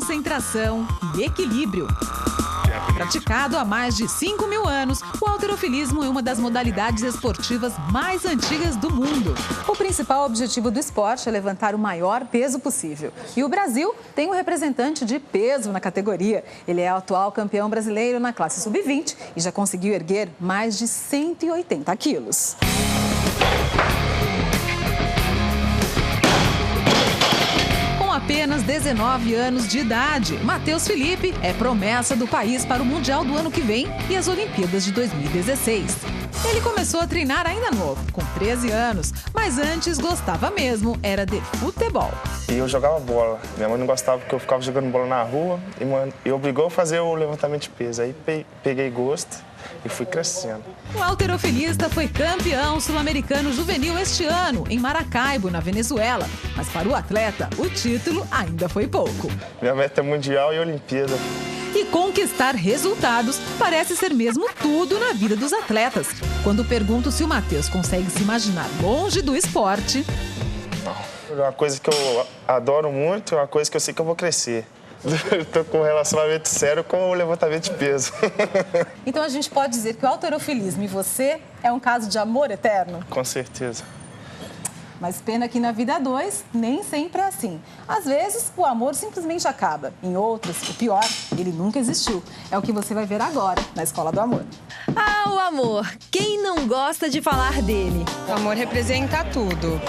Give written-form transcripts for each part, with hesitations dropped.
concentração e equilíbrio. Praticado há mais de 5.000 anos, o halterofilismo é uma das modalidades esportivas mais antigas do mundo. O principal objetivo do esporte é levantar o maior peso possível. E o Brasil tem um representante de peso na categoria. Ele é o atual campeão brasileiro na classe sub-20 e já conseguiu erguer mais de 180 quilos. Apenas 19 anos de idade, Matheus Felipe é promessa do país para o Mundial do ano que vem e as Olimpíadas de 2016. Ele começou a treinar ainda novo, com 13 anos, mas antes gostava mesmo, era de futebol. E eu jogava bola. Minha mãe não gostava porque eu ficava jogando bola na rua e obrigou a fazer o levantamento de peso. Aí peguei gosto e fui crescendo. O halterofilista foi campeão sul-americano juvenil este ano, em Maracaibo, na Venezuela. Mas para o atleta, o título ainda foi pouco. Minha meta é mundial e Olimpíada. E conquistar resultados parece ser mesmo tudo na vida dos atletas. Quando pergunto se o Matheus consegue se imaginar longe do esporte... Não. É uma coisa que eu adoro muito, é uma coisa que eu sei que eu vou crescer. Estou com um relacionamento sério com o levantamento de peso. Então a gente pode dizer que o halterofilismo e você é um caso de amor eterno? Com certeza. Mas pena que na vida a dois, nem sempre é assim. Às vezes, o amor simplesmente acaba. Em outras, o pior, ele nunca existiu. É o que você vai ver agora, na Escola do Amor. Ah, o amor! Quem não gosta de falar dele? O amor representa tudo.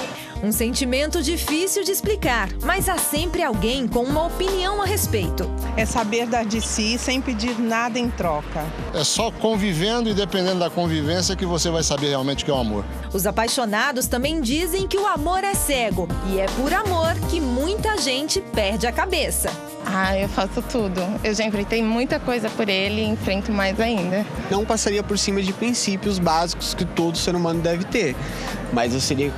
Um sentimento difícil de explicar, mas há sempre alguém com uma opinião a respeito. É saber dar de si sem pedir nada em troca. É só convivendo e dependendo da convivência que você vai saber realmente o que é o amor. Os apaixonados também dizem que o amor é cego e é por amor que muita gente perde a cabeça. Ah, eu faço tudo. Eu já enfrentei muita coisa por ele e enfrento mais ainda. Não passaria por cima de princípios básicos que todo ser humano deve ter, mas eu seria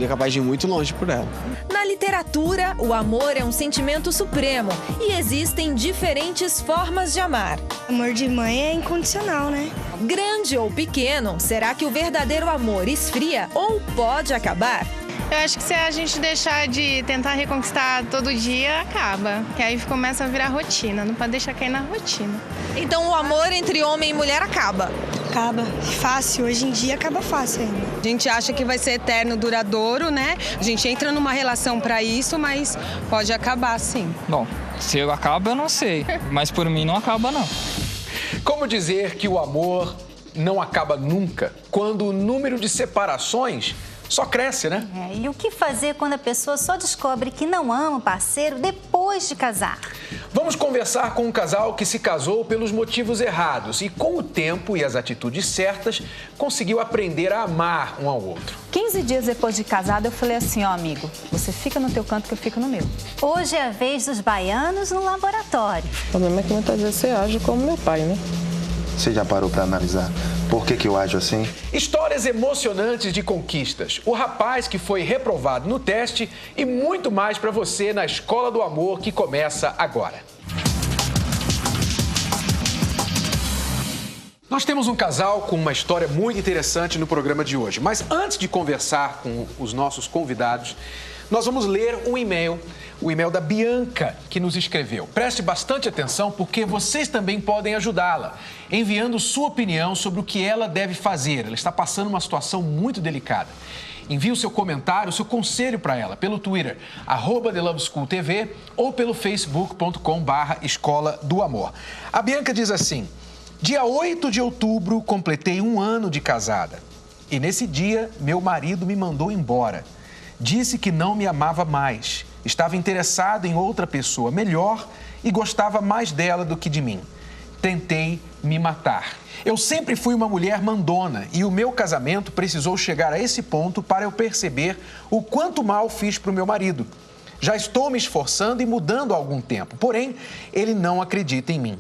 capaz de ir muito longe por ela. Na literatura, o amor é um sentimento supremo e existem diferentes formas de amar. Amor de mãe é incondicional, né? Grande ou pequeno, será que o verdadeiro amor esfria ou pode acabar? Eu acho que se a gente deixar de tentar reconquistar todo dia, acaba. Que aí começa a virar rotina, não pode deixar cair na rotina. Então o amor entre homem e mulher acaba? Acaba. Fácil. Hoje em dia acaba fácil ainda. A gente acha que vai ser eterno, duradouro, né? A gente entra numa relação para isso, mas pode acabar sim. Bom, se acaba eu não sei, mas por mim não acaba não. Como dizer que o amor não acaba nunca, quando o número de separações só cresce, né? E o que fazer quando a pessoa só descobre que não ama o parceiro depois de casar? Vamos conversar com um casal que se casou pelos motivos errados e, com o tempo e as atitudes certas, conseguiu aprender a amar um ao outro. 15 dias depois de casado, eu falei assim, ó, amigo, você fica no teu canto que eu fico no meu. Hoje é a vez dos baianos no laboratório. O problema é que muitas vezes você age como meu pai, né? Você já parou para analisar por que eu ajo assim? Histórias emocionantes de conquistas, o rapaz que foi reprovado no teste e muito mais para você na Escola do Amor que começa agora. Nós temos um casal com uma história muito interessante no programa de hoje. Mas antes de conversar com os nossos convidados, nós vamos ler um e-mail, o e-mail da Bianca, que nos escreveu. Preste bastante atenção, porque vocês também podem ajudá-la, enviando sua opinião sobre o que ela deve fazer. Ela está passando uma situação muito delicada. Envie o seu comentário, o seu conselho para ela pelo Twitter, @TheLoveSchoolTV ou pelo facebook.com/Escola do Amor. A Bianca diz assim: dia 8 de outubro, completei 1 ano de casada. E nesse dia, meu marido me mandou embora. Disse que não me amava mais, estava interessado em outra pessoa melhor e gostava mais dela do que de mim. Tentei me matar. Eu sempre fui uma mulher mandona e o meu casamento precisou chegar a esse ponto para eu perceber o quanto mal fiz para o meu marido. Já estou me esforçando e mudando há algum tempo, porém, ele não acredita em mim.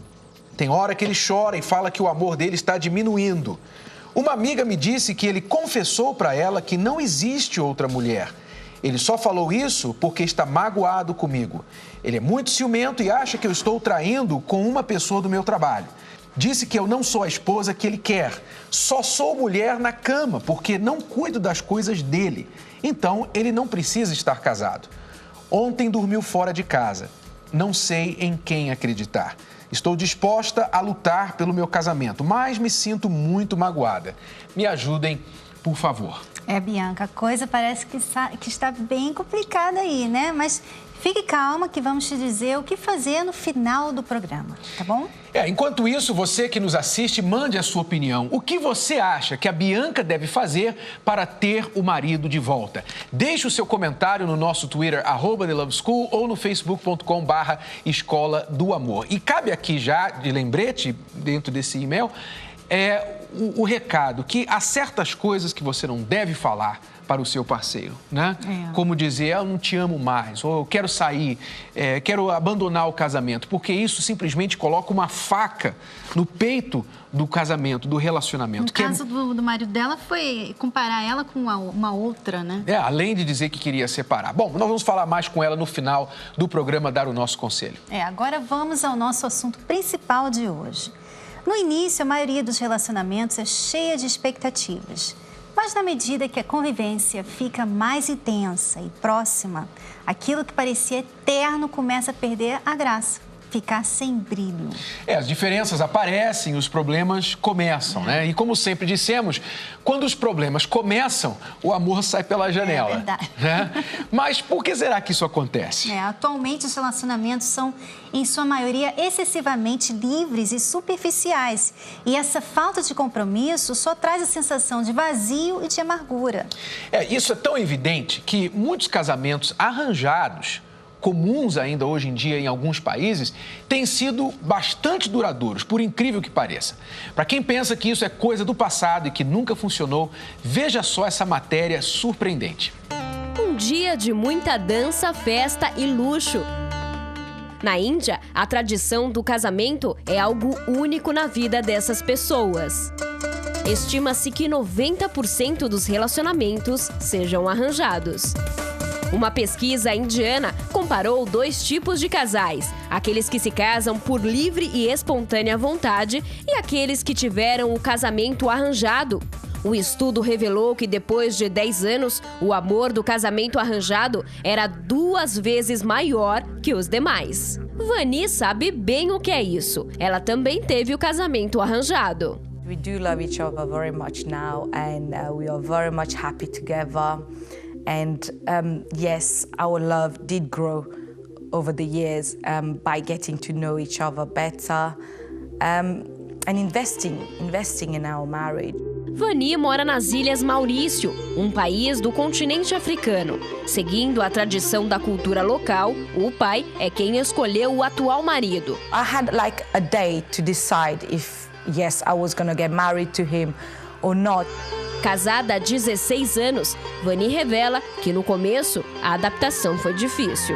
Tem hora que ele chora e fala que o amor dele está diminuindo. Uma amiga me disse que ele confessou para ela que não existe outra mulher. Ele só falou isso porque está magoado comigo. Ele é muito ciumento e acha que eu estou traindo com uma pessoa do meu trabalho. Disse que eu não sou a esposa que ele quer. Só sou mulher na cama porque não cuido das coisas dele. Então, ele não precisa estar casado. Ontem dormiu fora de casa. não sei em quem acreditar. Estou disposta a lutar pelo meu casamento, mas me sinto muito magoada. Me ajudem, por favor. Bianca, a coisa parece que está bem complicada aí, né? Mas fique calma que vamos te dizer o que fazer no final do programa, tá bom? Enquanto isso, você que nos assiste, mande a sua opinião. O que você acha que a Bianca deve fazer para ter o marido de volta? Deixe o seu comentário no nosso Twitter, @TheLoveSchool, ou no facebook.com/Escola do Amor. E cabe aqui já, de lembrete, dentro desse e-mail, o recado que há certas coisas que você não deve falar para o seu parceiro, né? Como dizer, eu não te amo mais, ou eu quero sair, quero abandonar o casamento, porque isso simplesmente coloca uma faca no peito do casamento, do relacionamento. No caso do marido dela foi comparar ela com uma outra, né? Além de dizer que queria separar. Bom, nós vamos falar mais com ela no final do programa, dar o nosso conselho. Agora vamos ao nosso assunto principal de hoje. No início, a maioria dos relacionamentos é cheia de expectativas. Mas na medida que a convivência fica mais intensa e próxima, aquilo que parecia eterno começa a perder a graça, ficar sem brilho. As diferenças aparecem, os problemas começam, né? E como sempre dissemos, quando os problemas começam, o amor sai pela janela. É verdade. Né? Mas por que será que isso acontece? Atualmente, os relacionamentos são, em sua maioria, excessivamente livres e superficiais. E essa falta de compromisso só traz a sensação de vazio e de amargura. Isso é tão evidente que muitos casamentos arranjados, comuns ainda hoje em dia em alguns países, têm sido bastante duradouros, por incrível que pareça. Para quem pensa que isso é coisa do passado e que nunca funcionou, veja só essa matéria surpreendente. Um dia de muita dança, festa e luxo. Na Índia, a tradição do casamento é algo único na vida dessas pessoas. Estima-se que 90% dos relacionamentos sejam arranjados. Uma pesquisa indiana comparou 2 tipos de casais, aqueles que se casam por livre e espontânea vontade e aqueles que tiveram o casamento arranjado. O estudo revelou que depois de 10 anos, o amor do casamento arranjado era 2 vezes maior que os demais. Vani sabe bem o que é isso. Ela também teve o casamento arranjado. We do love each other very much now and we are very much happy together. And yes, our love did grow over the years by getting to know each other better and investing in our marriage. Vani mora nas Ilhas Maurício, um país do continente africano. Seguindo a tradição da cultura local, o pai é quem escolheu o atual marido. I had like a day to decide if yes, I was gonna get married to him or not. Casada há 16 anos, Vani revela que no começo a adaptação foi difícil.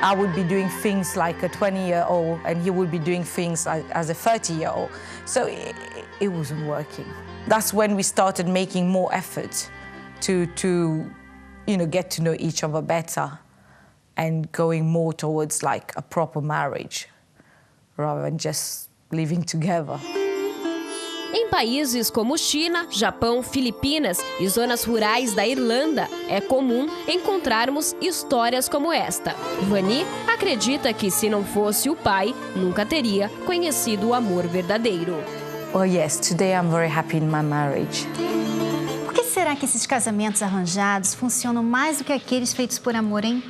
I would be doing things like a 20-year-old and he would be doing things as a 30-year-old. So it wasn't working. That's when we started making more effort to get to know each other better and going more towards like a proper marriage rather than just living together. Em países como China, Japão, Filipinas e zonas rurais da Irlanda, é comum encontrarmos histórias como esta. Vani acredita que se não fosse o pai, nunca teria conhecido o amor verdadeiro. Oh yes, today I'm very happy in my marriage. Por que será que esses casamentos arranjados funcionam mais do que aqueles feitos por amor, hein?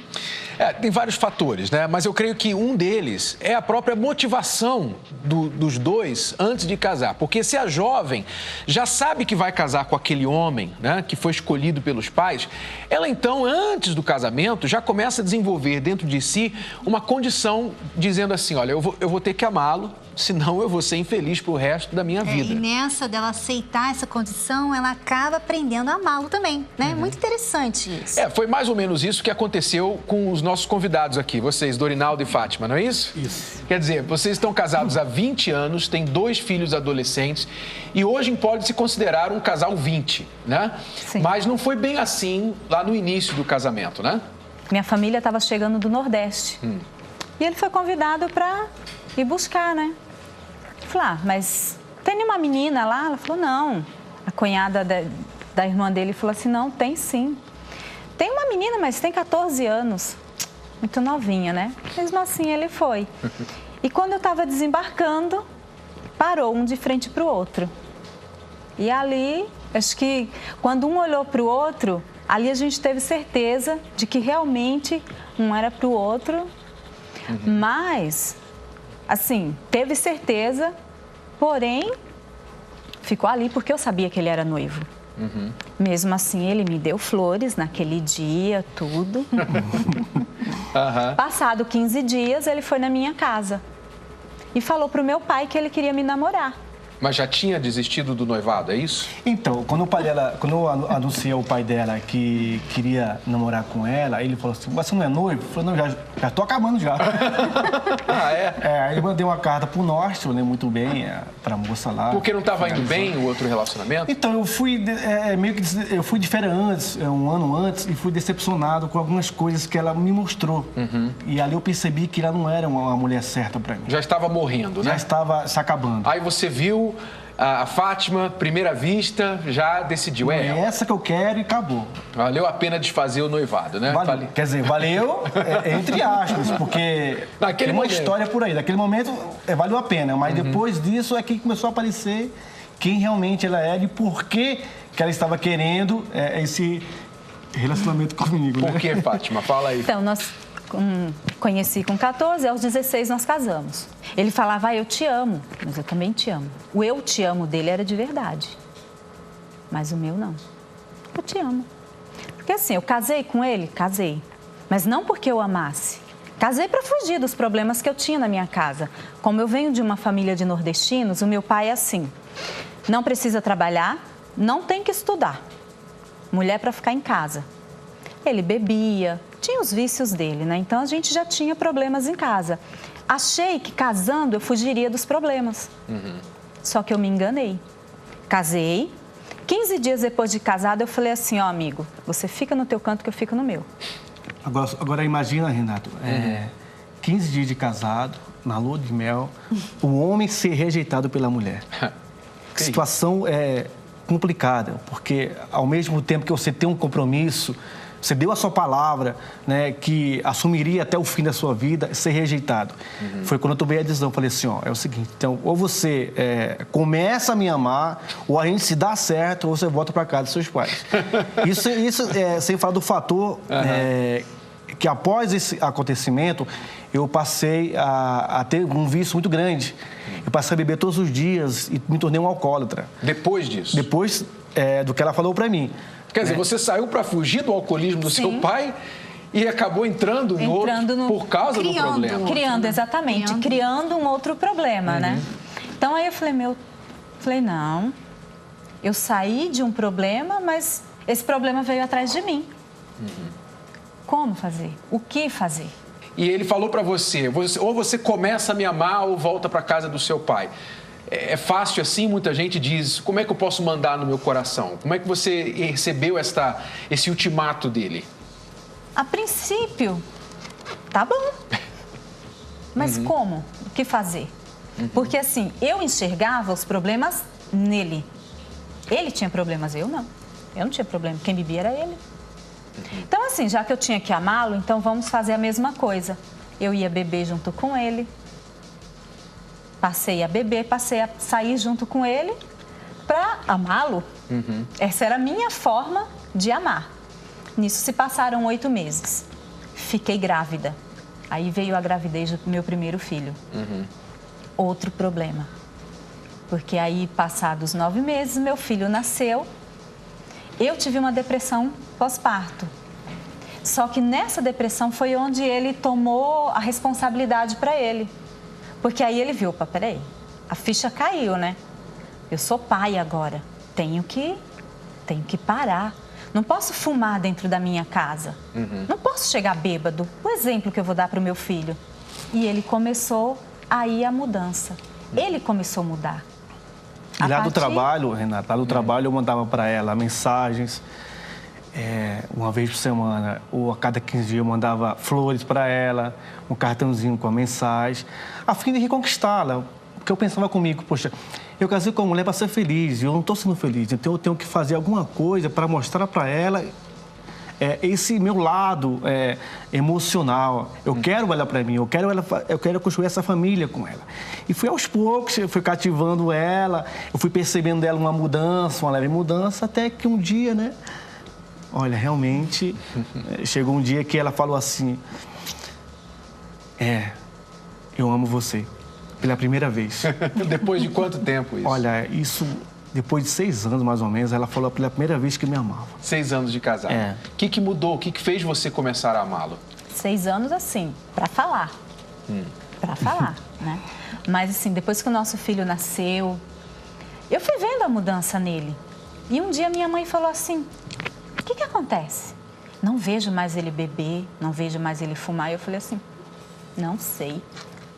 Tem vários fatores, né? Mas eu creio que um deles é a própria motivação dos dois antes de casar. Porque se a jovem já sabe que vai casar com aquele homem, né, que foi escolhido pelos pais, ela então, antes do casamento, já começa a desenvolver dentro de si uma condição dizendo assim, olha, eu vou ter que amá-lo, senão eu vou ser infeliz pro resto da minha vida. E nessa dela aceitar essa condição, ela acaba aprendendo a amá-lo também, né? Muito interessante isso. Foi mais ou menos isso que aconteceu com os nossos convidados aqui, vocês, Dorinaldo e Fátima, não é isso? Isso. Quer dizer, vocês estão casados há 20 anos, têm 2 filhos adolescentes e hoje pode se considerar um casal 20, né? Sim. Mas não foi bem assim lá no início do casamento, né? Minha família estava chegando do Nordeste. E ele foi convidado para ir buscar, né? Falei, mas tem nenhuma menina lá? Ela falou, não. A cunhada da irmã dele falou assim, não, tem sim. Tem uma menina, mas tem 14 anos. muito novinha, né? Mesmo assim, ele foi. E quando eu estava desembarcando, parou um de frente para o outro. E ali, acho que quando um olhou para o outro, ali a gente teve certeza de que realmente um era para o outro. Mas, assim, teve certeza, porém, ficou ali porque eu sabia que ele era noivo. Mesmo assim, ele me deu flores naquele dia, tudo. Passado 15 dias, ele foi na minha casa e falou pro meu pai que ele queria me namorar. Mas já tinha desistido do noivado, é isso? Então, quando eu anunciei ao pai dela que queria namorar com ela, ele falou assim, mas você não é noivo? Eu falei, não, já tô acabando já. Aí eu mandei uma carta pro Norte, eu lembro muito bem, pra moça lá. Porque não estava indo bem o outro relacionamento? Então, eu fui eu fui de férias antes, um ano antes, e fui decepcionado com algumas coisas que ela me mostrou. E ali eu percebi que ela não era uma mulher certa pra mim. Já estava morrendo, né? Já estava se acabando. Aí você viu a Fátima, primeira vista, já decidiu. É essa que eu quero e acabou. Valeu a pena desfazer o noivado, né? Quer dizer, valeu entre aspas, porque tem uma história por aí. Naquele momento valeu a pena, mas depois disso é que começou a aparecer quem realmente ela era e por que ela estava querendo esse relacionamento comigo. Por que, Fátima? Fala aí. Então, nós conheci com 14, aos 16 nós casamos. Ele falava, eu te amo, mas eu também te amo. O eu te amo dele era de verdade, mas o meu não. Eu te amo. Porque assim, eu casei com ele? Casei. Mas não porque eu amasse. Casei para fugir dos problemas que eu tinha na minha casa. Como eu venho de uma família de nordestinos, o meu pai é assim, não precisa trabalhar, não tem que estudar. Mulher para ficar em casa. Ele bebia, tinha os vícios dele, né? Então a gente já tinha problemas em casa. Achei que casando eu fugiria dos problemas. Só que eu me enganei. Casei. 15 dias depois de casada eu falei assim, amigo, você fica no teu canto que eu fico no meu. Agora imagina, Renato, 15 dias de casado, na lua de mel, o homem ser rejeitado pela mulher. Que situação complicada, porque ao mesmo tempo que você tem um compromisso, você deu a sua palavra, né, que assumiria até o fim da sua vida, ser rejeitado. Foi quando eu tomei a decisão, falei assim, é o seguinte, então, ou você começa a me amar, ou a gente se dá certo, ou você volta para casa dos seus pais. Isso sem falar do fator que após esse acontecimento, eu passei a ter um vício muito grande. Eu passei a beber todos os dias e me tornei um alcoólatra. Depois disso? Depois do que ela falou para mim. Quer dizer, você saiu para fugir do alcoolismo do seu pai e acabou entrando em outro por causa do problema. Criando, exatamente. Criando um outro problema, né? Então, aí eu falei, não, eu saí de um problema, mas esse problema veio atrás de mim. Como fazer? O que fazer? E ele falou para você, ou você começa a me amar ou volta para casa do seu pai. É fácil assim? Muita gente diz, como é que eu posso mandar no meu coração? Como é que você recebeu esse ultimato dele? A princípio, tá bom. Mas como? O que fazer? Porque assim, eu enxergava os problemas nele. Ele tinha problemas, eu não. Eu não tinha problema, quem bebia era ele. Então assim, já que eu tinha que amá-lo, então vamos fazer a mesma coisa. Eu ia beber junto com ele. Passei a beber, passei a sair junto com ele para amá-lo. Essa era a minha forma de amar. Nisso se passaram 8 meses. Fiquei grávida. Aí veio a gravidez do meu primeiro filho. Outro problema. Porque aí, passados 9 meses, meu filho nasceu. Eu tive uma depressão pós-parto. Só que nessa depressão foi onde ele tomou a responsabilidade para ele. Porque aí ele viu, peraí, a ficha caiu, né? Eu sou pai agora, tenho que parar. Não posso fumar dentro da minha casa. Não posso chegar bêbado. O exemplo que eu vou dar para o meu filho. E ele começou aí a mudança. Ele começou a mudar. E lá do trabalho, Renata, lá do trabalho eu mandava para ela mensagens, uma vez por semana, ou a cada 15 dias eu mandava flores para ela, um cartãozinho com a mensagem, a fim de reconquistá-la. Porque eu pensava comigo, poxa, eu casei com uma mulher para ser feliz, e eu não estou sendo feliz, então eu tenho que fazer alguma coisa para mostrar para ela esse meu lado emocional. Eu quero ela para mim, eu quero construir essa família com ela. E fui aos poucos, eu fui cativando ela, eu fui percebendo dela uma mudança, uma leve mudança, até que um dia, né? Olha, realmente, chegou um dia que ela falou assim, eu amo você, pela primeira vez. Depois de quanto tempo isso? Olha, isso... Depois de 6 anos, mais ou menos, ela falou pela primeira vez que me amava. 6 anos de casado. O que mudou? O que fez você começar a amá-lo? 6 anos, assim, para falar. Para falar, né? Mas, assim, depois que o nosso filho nasceu, eu fui vendo a mudança nele. E um dia minha mãe falou assim, o que acontece? Não vejo mais ele beber, não vejo mais ele fumar. Eu falei assim, não sei.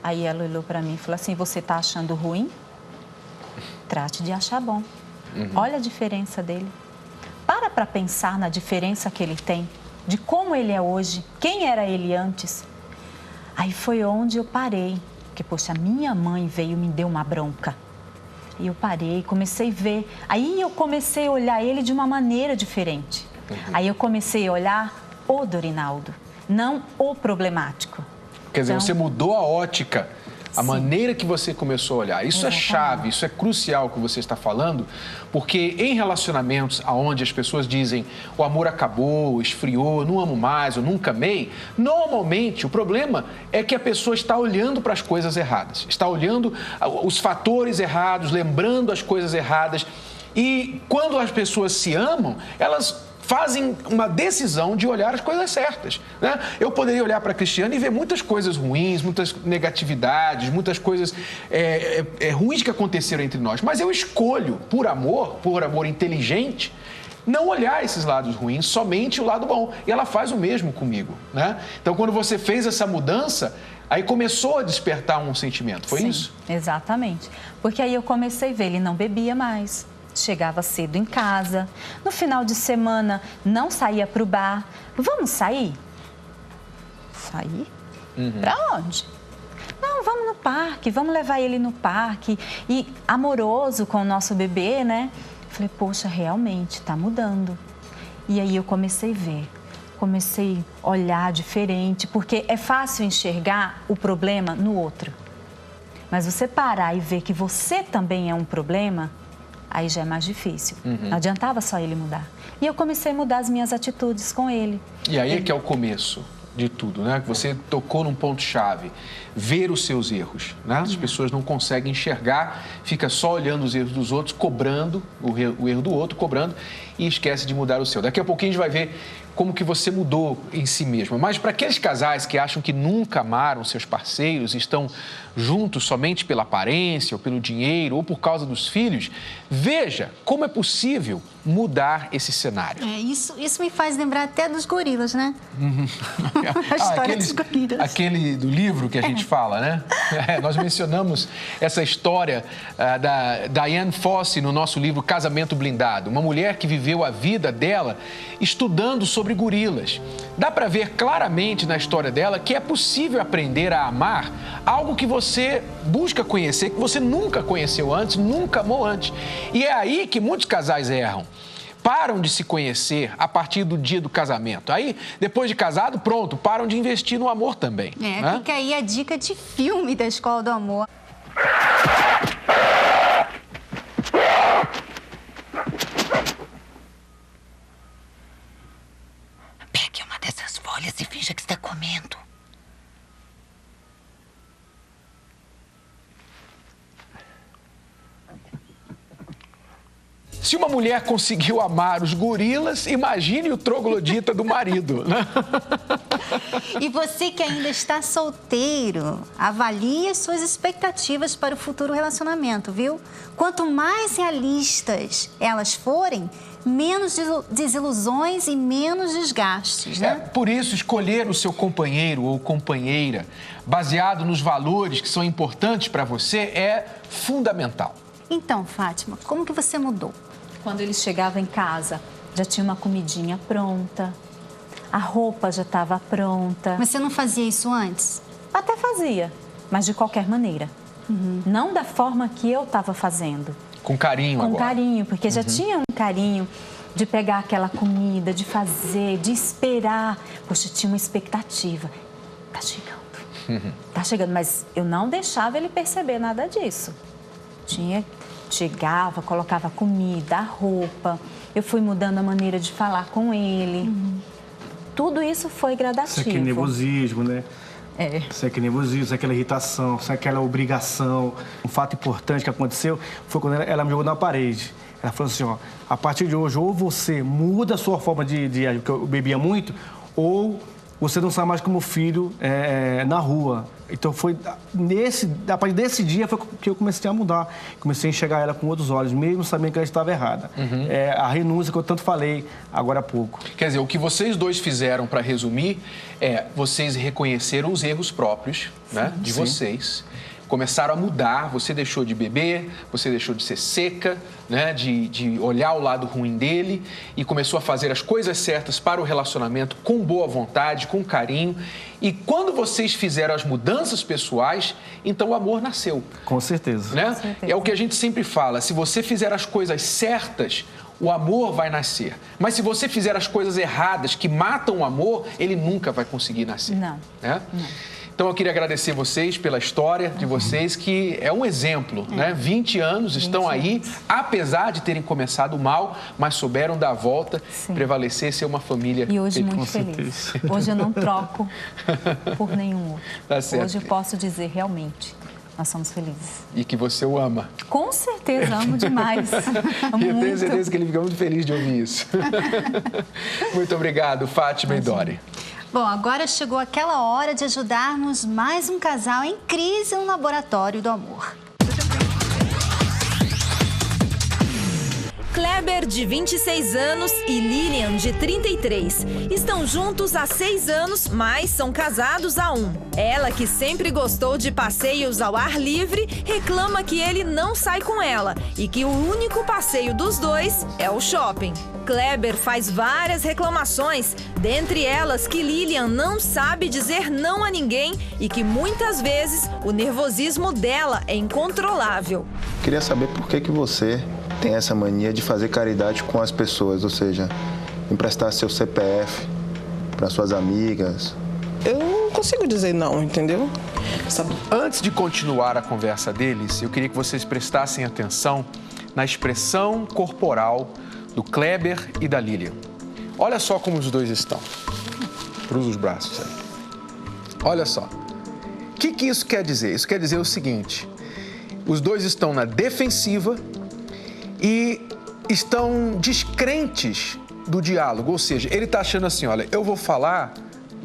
Aí ela olhou para mim e falou assim, você tá achando ruim? Trate de achar bom. Olha a diferença dele. Para pensar na diferença que ele tem, de como ele é hoje, quem era ele antes. Aí foi onde eu parei, porque, poxa, minha mãe veio e me deu uma bronca. E eu parei, comecei a ver. Aí eu comecei a olhar ele de uma maneira diferente. Aí eu comecei a olhar o Dorinaldo, não o problemático. Quer dizer, você mudou a ótica. A maneira que você começou a olhar. Isso é chave, isso é crucial que você está falando, porque em relacionamentos onde as pessoas dizem o amor acabou, esfriou, não amo mais, eu nunca amei, normalmente o problema é que a pessoa está olhando para as coisas erradas, está olhando os fatores errados, lembrando as coisas erradas. E quando as pessoas se amam, elas fazem uma decisão de olhar as coisas certas, né? Eu poderia olhar para a Cristiane e ver muitas coisas ruins, muitas negatividades, muitas coisas ruins que aconteceram entre nós, mas eu escolho, por amor inteligente, não olhar esses lados ruins, somente o lado bom. E ela faz o mesmo comigo, né? Então, quando você fez essa mudança, aí começou a despertar um sentimento, foi isso? Exatamente. Porque aí eu comecei a ver, ele não bebia mais. Chegava cedo em casa, no final de semana não saía para o bar. Vamos sair? Sair? Para onde? Não, vamos no parque, vamos levar ele no parque. E amoroso com o nosso bebê, né? Falei, poxa, realmente está mudando. E aí eu comecei a ver, comecei a olhar diferente, porque é fácil enxergar o problema no outro. Mas você parar e ver que você também é um problema, aí já é mais difícil. Não adiantava só ele mudar. E eu comecei a mudar as minhas atitudes com ele. E aí é que é o começo de tudo, né? Você tocou num ponto-chave. Ver os seus erros, né? As pessoas não conseguem enxergar, fica só olhando os erros dos outros, cobrando o erro do outro, cobrando e esquece de mudar o seu. Daqui a pouquinho a gente vai ver como que você mudou em si mesma. Mas para aqueles casais que acham que nunca amaram seus parceiros, estão juntos somente pela aparência, ou pelo dinheiro, ou por causa dos filhos, veja como é possível mudar esse cenário. Isso me faz lembrar até dos gorilas, né? A história dos gorilas. Aquele do livro que a gente fala, né? Nós mencionamos essa história da Diane Fossey no nosso livro Casamento Blindado. Uma mulher que viveu a vida dela estudando sobre gorilas. Dá para ver claramente na história dela que é possível aprender a amar algo que você busca conhecer, que você nunca conheceu antes, nunca amou antes. E é aí que muitos casais erram. Param de se conhecer a partir do dia do casamento. Aí, depois de casado, pronto, param de investir no amor também. Né? Fica aí a dica de filme da Escola do Amor. Pegue uma dessas folhas e finja que está comendo. Se uma mulher conseguiu amar os gorilas, imagine o troglodita do marido, né? E você que ainda está solteiro, avalie as suas expectativas para o futuro relacionamento, viu? Quanto mais realistas elas forem, menos desilusões e menos desgastes, né? Por isso, escolher o seu companheiro ou companheira baseado nos valores que são importantes para você é fundamental. Então, Fátima, como que você mudou? Quando ele chegava em casa, já tinha uma comidinha pronta, a roupa já estava pronta. Mas você não fazia isso antes? Até fazia, mas de qualquer maneira. Não da forma que eu estava fazendo. Com carinho agora. Com carinho, porque já tinha um carinho. de pegar aquela comida, de fazer, de esperar. Poxa, tinha uma expectativa. Tá chegando. Tá chegando, mas eu não deixava ele perceber nada disso. Chegava, colocava comida, a roupa. Eu fui mudando a maneira de falar com ele. Tudo isso foi gradativo. Isso aqui é nervosismo, né? Isso aqui é nervosismo, isso é aquela irritação, isso é aquela obrigação. Um fato importante que aconteceu foi quando ela me jogou na parede. Ela falou assim, ó, a partir de hoje, ou você muda a sua forma de porque eu bebia muito, ou você não sai mais como filho na rua. Então foi a partir desse dia foi que eu comecei a mudar. Comecei a enxergar ela com outros olhos, mesmo sabendo que ela estava errada. A renúncia que eu tanto falei agora há pouco. Quer dizer, o que vocês dois fizeram, para resumir, vocês reconheceram os erros próprios, né, de vocês. Começaram a mudar, você deixou de beber, você deixou de ser seca, né, de olhar o lado ruim dele e começou a fazer as coisas certas para o relacionamento com boa vontade, com carinho. E quando vocês fizeram as mudanças pessoais, então o amor nasceu. Com certeza. Né? Com certeza. É o que a gente sempre fala, se você fizer as coisas certas, o amor vai nascer. Mas se você fizer as coisas erradas, que matam o amor, ele nunca vai conseguir nascer. Não. Né? Não. Então, eu queria agradecer vocês pela história de vocês, que é um exemplo, né? 20 anos estão aí, apesar de terem começado mal, mas souberam dar a volta, prevalecer, ser uma família. E hoje muito feliz. Hoje eu não troco por nenhum outro. Tá certo. Hoje eu posso dizer realmente, nós somos felizes. E que você o ama. Com certeza, amo demais. Amo eu tenho muito. certeza que ele fica muito feliz de ouvir isso. Muito obrigado, Fátima e Dori. Bom, agora chegou aquela hora de ajudarmos mais um casal em crise no laboratório do amor. Kleber, de 26 anos, e Lilian, de 33. Estão juntos há 6 anos, mas são casados há 1. Ela, que sempre gostou de passeios ao ar livre, reclama que ele não sai com ela e que o único passeio dos dois é o shopping. Kleber faz várias reclamações, dentre elas que Lilian não sabe dizer não a ninguém e que muitas vezes o nervosismo dela é incontrolável. Queria saber por que você tem essa mania de fazer caridade com as pessoas, ou seja, emprestar seu CPF para suas amigas. Eu não consigo dizer não, entendeu? Antes de continuar a conversa deles, eu queria que vocês prestassem atenção na expressão corporal do Kleber e da Lilian. Olha só como os dois estão. Cruza os braços aí. Olha só. O que isso quer dizer? Isso quer dizer o seguinte: os dois estão na defensiva e estão descrentes do diálogo. Ou seja, ele está achando assim, olha, eu vou falar,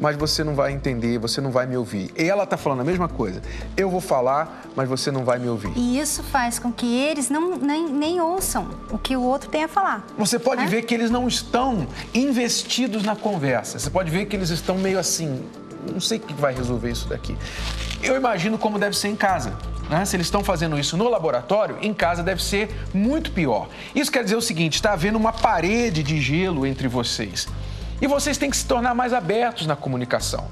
mas você não vai entender, você não vai me ouvir. E ela está falando a mesma coisa. Eu vou falar, mas você não vai me ouvir. E isso faz com que eles nem ouçam o que o outro tem a falar. Você pode ver que eles não estão investidos na conversa. Você pode ver que eles estão meio assim, não sei o que vai resolver isso daqui. Eu imagino como deve ser em casa. Né? Se eles estão fazendo isso no laboratório, em casa deve ser muito pior. Isso quer dizer o seguinte, está havendo uma parede de gelo entre vocês. E vocês têm que se tornar mais abertos na comunicação.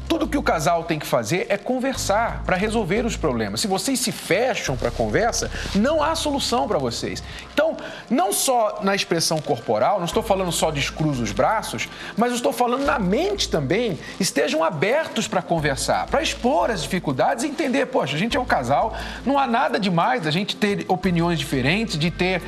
Tudo que o casal tem que fazer é conversar para resolver os problemas. Se vocês se fecham para a conversa, não há solução para vocês. Então, não só na expressão corporal, não estou falando só de cruza os braços, mas eu estou falando na mente também. Estejam abertos para conversar, para expor as dificuldades e entender, poxa, a gente é um casal, não há nada demais da gente ter opiniões diferentes, de ter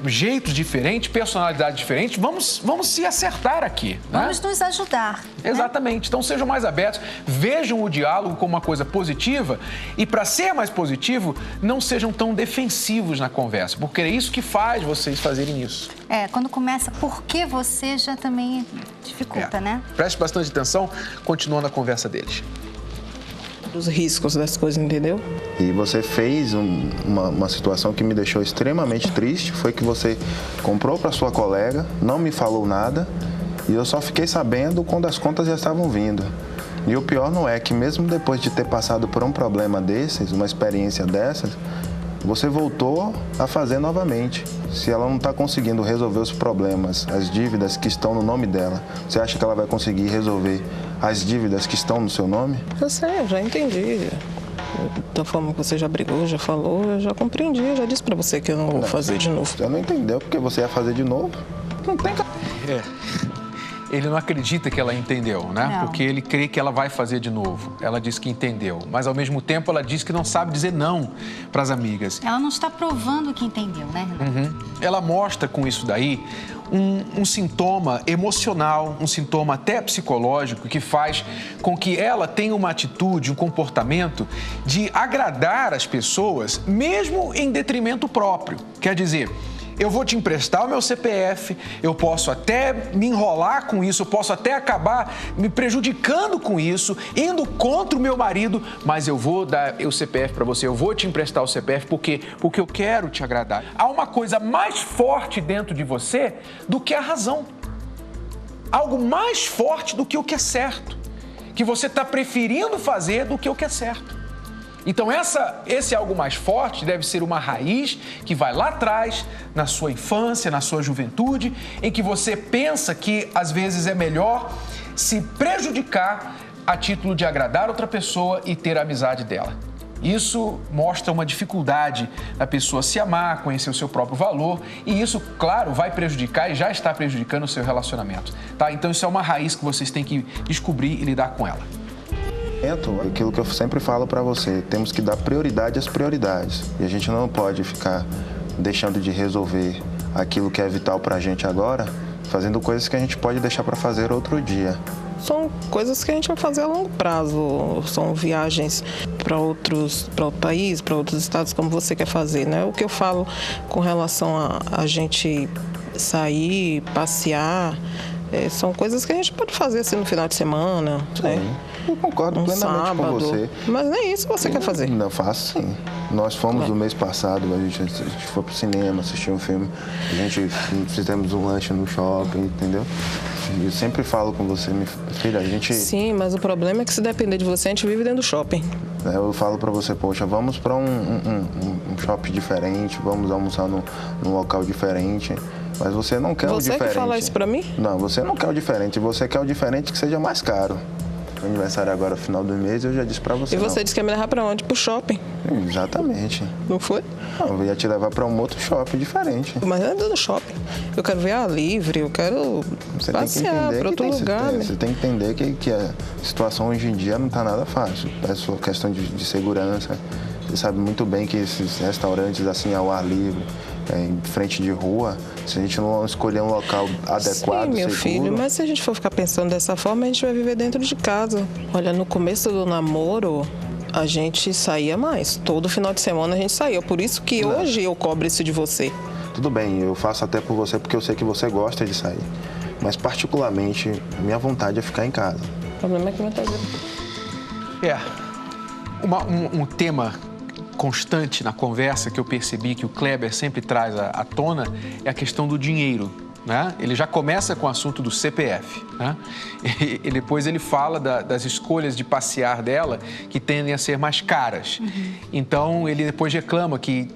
jeitos diferentes, personalidades diferentes. Vamos se acertar aqui. Vamos nos ajudar. Exatamente. Então, sejam mais abertos, vejam o diálogo como uma coisa positiva e, para ser mais positivo, não sejam tão defensivos na conversa, porque é isso que faz vocês fazerem isso. Quando começa porque você já também dificulta, né? Preste bastante atenção, continuando a conversa deles. Os riscos das coisas, entendeu? E você fez uma situação que me deixou extremamente triste, foi que você comprou para sua colega, não me falou nada e eu só fiquei sabendo quando as contas já estavam vindo. E o pior não é que mesmo depois de ter passado por um problema desses, uma experiência dessas, você voltou a fazer novamente. Se ela não está conseguindo resolver os problemas, as dívidas que estão no nome dela, você acha que ela vai conseguir resolver as dívidas que estão no seu nome? Eu sei, eu já entendi. Da forma que você já brigou, já falou, eu já compreendi. Eu já disse para você que eu não vou fazer de novo. Você não entendeu porque você ia fazer de novo? Não tem... Ele não acredita que ela entendeu, né? Não. Porque ele crê que ela vai fazer de novo. Ela diz que entendeu, mas ao mesmo tempo ela diz que não sabe dizer não para as amigas. Ela não está provando que entendeu, né, Renato? Ela mostra com isso daí um sintoma emocional, um sintoma até psicológico que faz com que ela tenha uma atitude, um comportamento de agradar as pessoas, mesmo em detrimento próprio. Quer dizer, eu vou te emprestar o meu CPF, eu posso até me enrolar com isso, eu posso até acabar me prejudicando com isso, indo contra o meu marido, mas eu vou dar o CPF para você, eu vou te emprestar o CPF porque eu quero te agradar. Há uma coisa mais forte dentro de você do que a razão. Algo mais forte do que o que é certo, que você está preferindo fazer do que o que é certo. Então, esse algo mais forte deve ser uma raiz que vai lá atrás, na sua infância, na sua juventude, em que você pensa que, às vezes, é melhor se prejudicar a título de agradar outra pessoa e ter a amizade dela. Isso mostra uma dificuldade da pessoa se amar, conhecer o seu próprio valor e isso, claro, vai prejudicar e já está prejudicando o seu relacionamento, tá? Então, isso é uma raiz que vocês têm que descobrir e lidar com ela. Aquilo que eu sempre falo para você, temos que dar prioridade às prioridades. E a gente não pode ficar deixando de resolver aquilo que é vital para a gente agora, fazendo coisas que a gente pode deixar para fazer outro dia. São coisas que a gente vai fazer a longo prazo, são viagens para outro país, para outros estados, como você quer fazer, né? O que eu falo com relação a gente sair, passear, são coisas que a gente pode fazer assim no final de semana, né? Eu concordo plenamente sábado. com você. Mas nem isso você quer fazer. Não, faço sim. Nós fomos no mês passado, a gente foi pro cinema, assistiu um filme, a gente fizemos um lanche no shopping, entendeu? Eu sempre falo com você, minha filha, a gente... Sim, mas o problema é que se depender de você, a gente vive dentro do shopping. Eu falo pra você, poxa, vamos pra um shopping diferente, vamos almoçar num local diferente. Mas você não quer o diferente. Você que fala isso pra mim? Não, você não quer o diferente. Você quer o diferente que seja mais caro. O aniversário agora, final do mês, eu já disse pra você. E você disse que ia me levar pra onde? Pro shopping. Exatamente. Não foi? Não, eu ia te levar pra um outro shopping diferente. Mas não é do shopping. Eu quero ver a livre, eu quero passear pra outro lugar. Você tem que entender que a situação hoje em dia não tá nada fácil. Essa questão de segurança. Você sabe muito bem que esses restaurantes assim ao ar livre, em frente de rua, se a gente não escolher um local adequado, sim, meu seguro... filho, mas se a gente for ficar pensando dessa forma, a gente vai viver dentro de casa. Olha, no começo do namoro, a gente saía mais. Todo final de semana a gente saía. Por isso que hoje eu cobro isso de você. Tudo bem, eu faço até por você porque eu sei que você gosta de sair. Mas particularmente, minha vontade é ficar em casa. O problema é que não tá um tema constante na conversa que eu percebi que o Kleber sempre traz à tona é a questão do dinheiro, né? Ele já começa com o assunto do CPF, né? E depois ele fala das escolhas de passear dela que tendem a ser mais caras. Então ele depois reclama que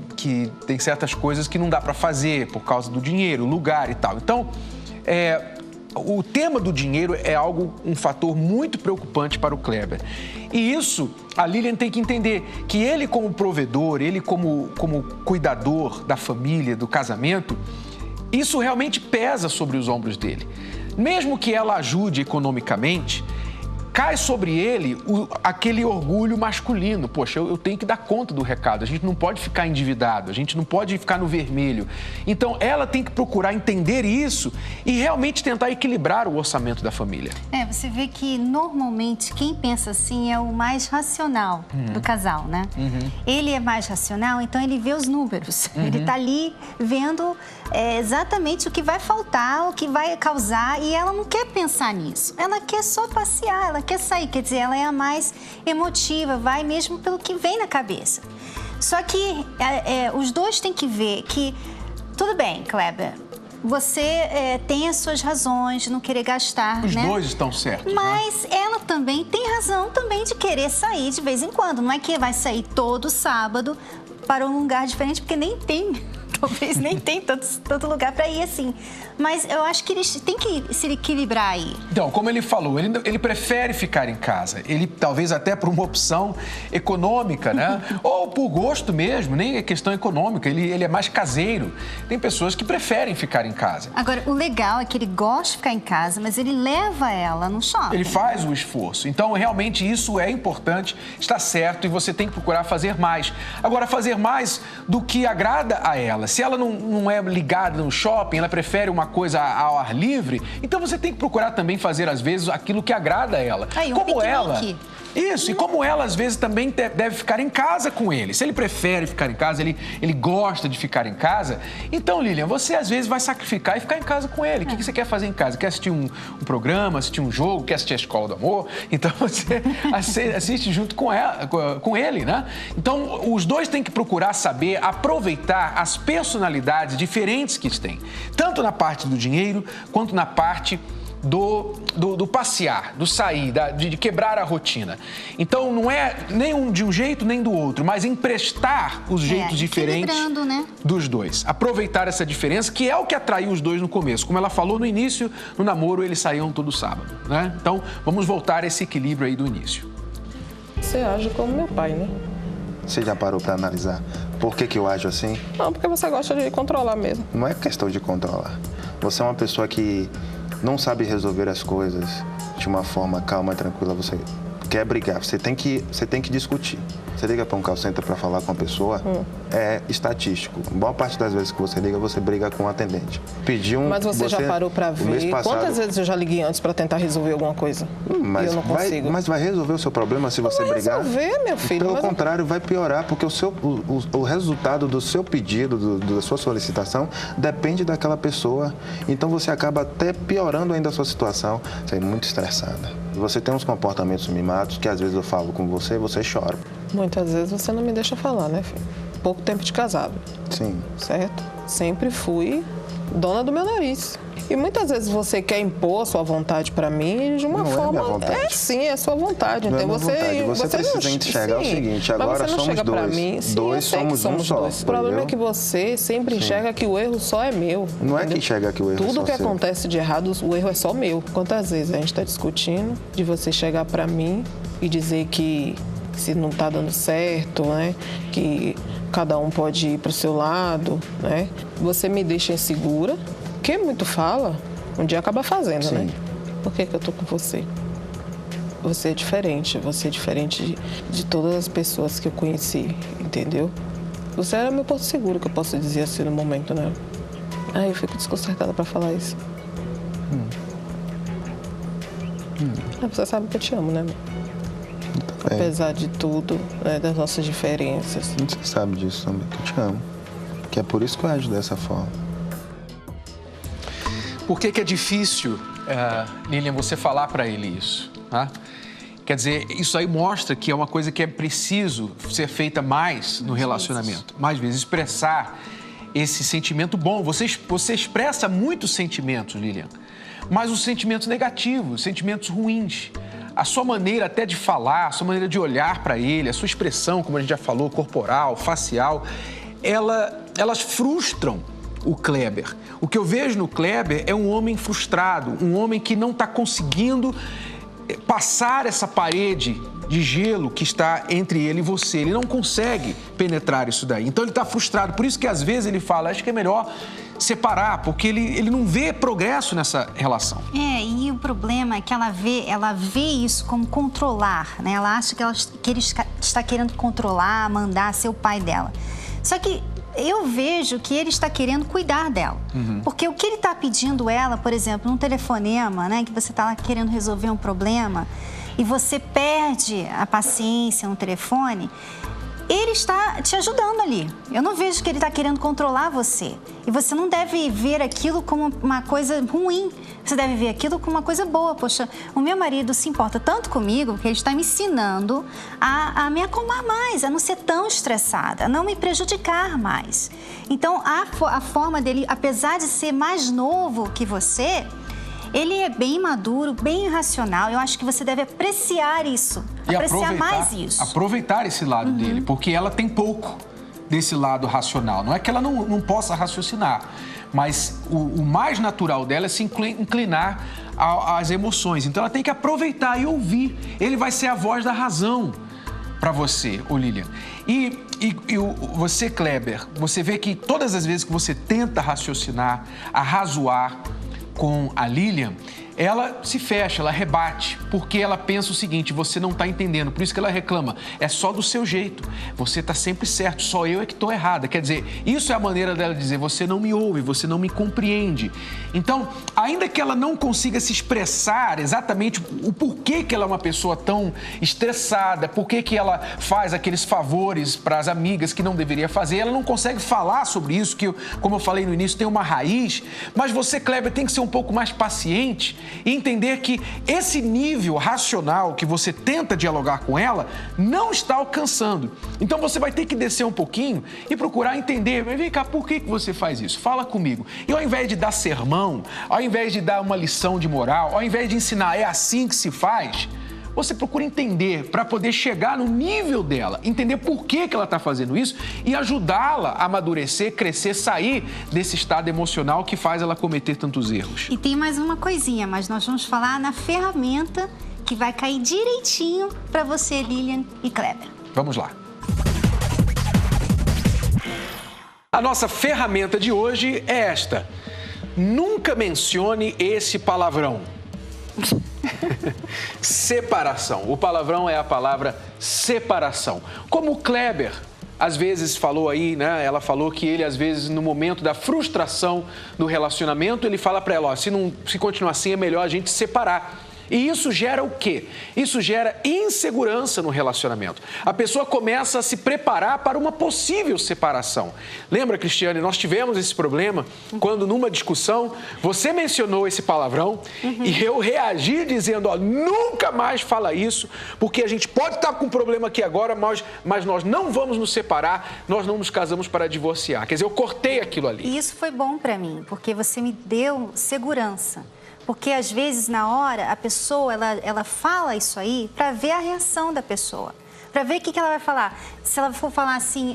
tem certas coisas que não dá para fazer por causa do dinheiro, lugar e tal. Então o tema do dinheiro é um fator muito preocupante para o Kleber. E isso, a Lilian tem que entender que ele como provedor, ele como cuidador da família, do casamento, isso realmente pesa sobre os ombros dele. Mesmo que ela ajude economicamente, cai sobre ele aquele orgulho masculino. Poxa, eu tenho que dar conta do recado, a gente não pode ficar endividado, a gente não pode ficar no vermelho. Então, ela tem que procurar entender isso e realmente tentar equilibrar o orçamento da família. Você vê que, normalmente, quem pensa assim é o mais racional do casal, né? Ele é mais racional, então ele vê os números. Ele tá ali vendo exatamente o que vai faltar, o que vai causar, e ela não quer pensar nisso. Ela quer só passear, ela quer sair, quer dizer, ela é a mais emotiva, vai mesmo pelo que vem na cabeça. Só que os dois têm que ver que, tudo bem, Kleber, você tem as suas razões de não querer gastar, Os né? dois estão certos, Mas ela também tem razão também de querer sair de vez em quando. Não é que vai sair todo sábado para um lugar diferente, porque nem tem talvez nem tem tanto lugar para ir assim. Mas eu acho que eles têm que se equilibrar aí. Então, como ele falou, ele prefere ficar em casa. Ele talvez até por uma opção econômica, né? Ou por gosto mesmo, nem é questão econômica. Ele é mais caseiro. Tem pessoas que preferem ficar em casa. Agora, o legal é que ele gosta de ficar em casa, mas ele leva ela no shopping. Ele faz o esforço. Então, realmente, isso é importante, está certo, e você tem que procurar fazer mais. Agora, fazer mais do que agrada a ela. Se ela não é ligada no shopping, ela prefere uma coisa ao ar livre, então você tem que procurar também fazer, às vezes, aquilo que agrada a ela. Aí, como ela... Isso, e como ela, às vezes, também deve ficar em casa com ele. Se ele prefere ficar em casa, ele gosta de ficar em casa, então, Lilian, você, às vezes, vai sacrificar e ficar em casa com ele. O que você quer fazer em casa? Quer assistir um programa, assistir um jogo, quer assistir a Escola do Amor? Então, você assiste junto com ele, né? Então, os dois têm que procurar saber aproveitar as personalidades diferentes que eles têm. Tanto na parte do dinheiro, quanto na parte do passear, do sair, de quebrar a rotina. Então, não é nem um de um jeito, nem do outro, mas emprestar os jeitos diferentes dos dois. Aproveitar essa diferença, que é o que atraiu os dois no começo. Como ela falou no início, no namoro, eles saíam todo sábado, né? Então, vamos voltar a esse equilíbrio aí do início. Você age como meu pai, né? Você já parou para analisar por que eu ajo assim? Não, porque você gosta de controlar mesmo. Não é questão de controlar. Você é uma pessoa que não sabe resolver as coisas de uma forma calma e tranquila. Você quer brigar, você tem que discutir. Você liga para um call center para falar com uma pessoa, é estatístico. Boa parte das vezes que você liga, você briga com o atendente. Mas você já parou para ver quantas vezes eu já liguei antes para tentar resolver alguma coisa? Mas eu não consigo. Mas vai resolver o seu problema se você brigar? Vai resolver, meu filho. Pelo contrário, vai piorar, porque o resultado do seu pedido, da sua solicitação, depende daquela pessoa. Então você acaba até piorando ainda a sua situação. Você é muito estressada. Você tem uns comportamentos mimados que às vezes eu falo com você e você chora. Muitas vezes você não me deixa falar, né, filho? Pouco tempo de casado. Sim. Certo? Sempre fui dona do meu nariz. E muitas vezes você quer impor a sua vontade para mim de uma forma... Não é minha vontade. Sim, é sua vontade. Não então é minha vontade. Você precisa enxergar o seguinte, agora somos dois. Dois somos um só. O problema é que você sempre enxerga que o erro só é meu. Não é que enxerga que o erro é só seu. Tudo que acontece de errado, o erro é só meu. Quantas vezes a gente está discutindo de você chegar para mim e dizer que se não está dando certo, né? Que cada um pode ir para o seu lado, né? Você me deixa insegura. Quem muito fala, um dia acaba fazendo, né? Por que eu tô com você? Você é diferente de todas as pessoas que eu conheci, entendeu? Você era meu porto seguro, que eu posso dizer assim no momento, né? Aí eu fico desconcertada para falar isso. Você sabe que eu te amo, né? Apesar de tudo, né, das nossas diferenças. Você sabe disso também, que eu te amo. Que é por isso que eu ajo dessa forma. Por que é difícil, Lilian, você falar para ele isso? Tá? Quer dizer, isso aí mostra que é uma coisa que é preciso ser feita mais no relacionamento. Mais vezes, expressar esse sentimento bom. Você expressa muitos sentimentos, Lilian, mas os sentimentos negativos, sentimentos ruins. A sua maneira até de falar, a sua maneira de olhar para ele, a sua expressão, como a gente já falou, corporal, facial, elas frustram o Kleber. O que eu vejo no Kleber é um homem frustrado, um homem que não está conseguindo passar essa parede de gelo que está entre ele e você. Ele não consegue penetrar isso daí. Então ele está frustrado. Por isso que às vezes ele fala, acho que é melhor separar, porque ele não vê progresso nessa relação. E o problema é que ela vê isso como controlar, né? Ela acha que ele está querendo controlar, mandar ser o pai dela. Só que eu vejo que ele está querendo cuidar dela. Porque o que ele está pedindo ela, por exemplo, num telefonema, né? Que você está lá querendo resolver um problema e você perde a paciência no telefone, ele está te ajudando ali. Eu não vejo que ele está querendo controlar você. E você não deve ver aquilo como uma coisa ruim. Você deve ver aquilo como uma coisa boa. Poxa, o meu marido se importa tanto comigo que ele está me ensinando a me acalmar mais, a não ser tão estressada, a não me prejudicar mais. Então, a forma dele, apesar de ser mais novo que você, ele é bem maduro, bem racional. Eu acho que você deve apreciar isso, apreciar mais isso. Aproveitar esse lado dele, porque ela tem pouco desse lado racional. Não é que ela não possa raciocinar, mas o mais natural dela é se inclinar às emoções. Então ela tem que aproveitar e ouvir. Ele vai ser a voz da razão para você, Lilian. E você, Kleber, você vê que todas as vezes que você tenta raciocinar, arrazoar com a Lilian, ela se fecha, ela rebate, porque ela pensa o seguinte: você não está entendendo, por isso que ela reclama, é só do seu jeito, você está sempre certo, só eu é que estou errada. Quer dizer, isso é a maneira dela dizer, você não me ouve, você não me compreende. Então, ainda que ela não consiga se expressar exatamente o porquê que ela é uma pessoa tão estressada, porquê que ela faz aqueles favores para as amigas que não deveria fazer, ela não consegue falar sobre isso, que, como eu falei no início, tem uma raiz, mas você, Kleber, tem que ser um pouco mais paciente e entender que esse nível racional que você tenta dialogar com ela não está alcançando. Então você vai ter que descer um pouquinho e procurar entender, mas vem cá, por que você faz isso? Fala comigo. E ao invés de dar sermão, ao invés de dar uma lição de moral, ao invés de ensinar é assim que se faz, você procura entender para poder chegar no nível dela, entender por que ela está fazendo isso e ajudá-la a amadurecer, crescer, sair desse estado emocional que faz ela cometer tantos erros. E tem mais uma coisinha, mas nós vamos falar na ferramenta que vai cair direitinho para você, Lilian e Kleber. Vamos lá. A nossa ferramenta de hoje é esta. Nunca mencione esse palavrão. Separação. O palavrão é a palavra separação. Como o Kleber às vezes falou aí, né? Ela falou que ele, às vezes, no momento da frustração do relacionamento, ele fala para ela, ó, se continuar assim, é melhor a gente separar. E isso gera o quê? Isso gera insegurança no relacionamento. A pessoa começa a se preparar para uma possível separação. Lembra, Cristiane, nós tivemos esse problema quando numa discussão você mencionou esse palavrão e eu reagi dizendo, ó, nunca mais fala isso, porque a gente pode estar com um problema aqui agora, mas nós não vamos nos separar, nós não nos casamos para divorciar. Quer dizer, eu cortei aquilo ali. E isso foi bom para mim, porque você me deu segurança. Porque, às vezes, na hora, a pessoa, ela fala isso aí para ver a reação da pessoa. Para ver o que ela vai falar. Se ela for falar assim,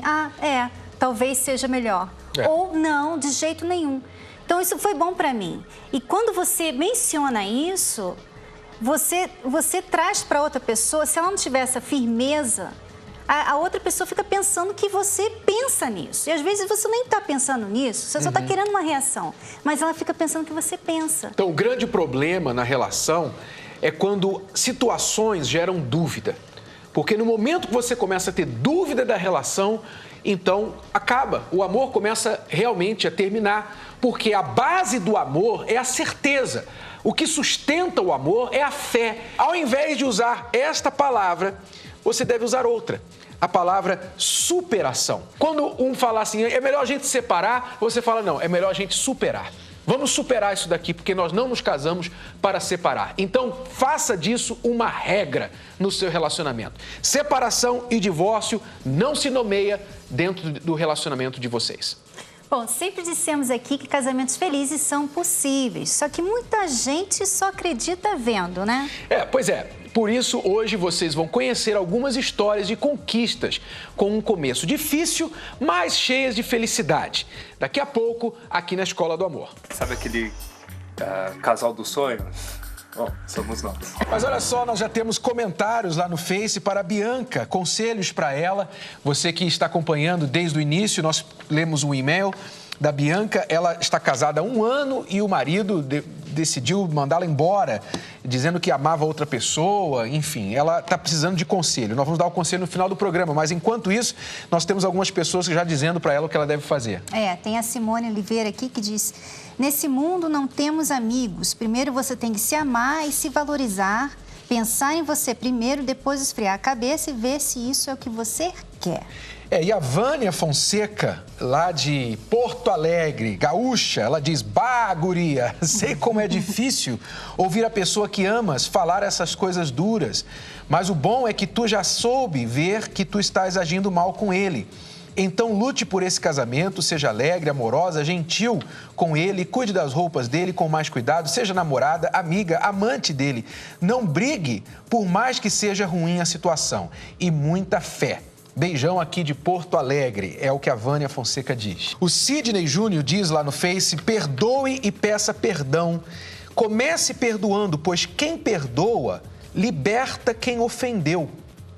talvez seja melhor. Ou não, de jeito nenhum. Então, isso foi bom para mim. E quando você menciona isso, você traz para outra pessoa, se ela não tiver essa firmeza, a outra pessoa fica pensando que você pensa nisso. E às vezes você nem está pensando nisso, você só está querendo uma reação. Mas ela fica pensando que você pensa. Então, o grande problema na relação é quando situações geram dúvida. Porque no momento que você começa a ter dúvida da relação, então acaba. O amor começa realmente a terminar. Porque a base do amor é a certeza. O que sustenta o amor é a fé. Ao invés de usar esta palavra, você deve usar outra. A palavra superação. Quando um fala assim, é melhor a gente separar, você fala, não, é melhor a gente superar. Vamos superar isso daqui, porque nós não nos casamos para separar. Então, faça disso uma regra no seu relacionamento. Separação e divórcio não se nomeia dentro do relacionamento de vocês. Bom, sempre dissemos aqui que casamentos felizes são possíveis, só que muita gente só acredita vendo, né? Pois é. Por isso, hoje vocês vão conhecer algumas histórias de conquistas com um começo difícil, mas cheias de felicidade. Daqui a pouco, aqui na Escola do Amor. Sabe aquele casal dos sonhos? Bom, somos nós. Mas olha só, nós já temos comentários lá no Face para a Bianca, conselhos para ela. Você que está acompanhando desde o início, nós lemos um e-mail da Bianca. Ela está casada há 1 ano e o marido decidiu mandá-la embora, dizendo que amava outra pessoa, enfim, ela está precisando de conselho. Nós vamos dar o conselho no final do programa, mas enquanto isso, nós temos algumas pessoas já dizendo para ela o que ela deve fazer. Tem a Simone Oliveira aqui que diz, nesse mundo não temos amigos, primeiro você tem que se amar e se valorizar, pensar em você primeiro, depois esfriar a cabeça e ver se isso é o que você quer. E a Vânia Fonseca, lá de Porto Alegre, gaúcha, ela diz, bah, guria, sei como é difícil ouvir a pessoa que amas falar essas coisas duras, mas o bom é que tu já soube ver que tu estás agindo mal com ele. Então lute por esse casamento, seja alegre, amorosa, gentil com ele, cuide das roupas dele com mais cuidado, seja namorada, amiga, amante dele. Não brigue, por mais que seja ruim a situação. E muita fé. Beijão aqui de Porto Alegre, é o que a Vânia Fonseca diz. O Sidney Júnior diz lá no Face, perdoe e peça perdão. Comece perdoando, pois quem perdoa liberta quem ofendeu.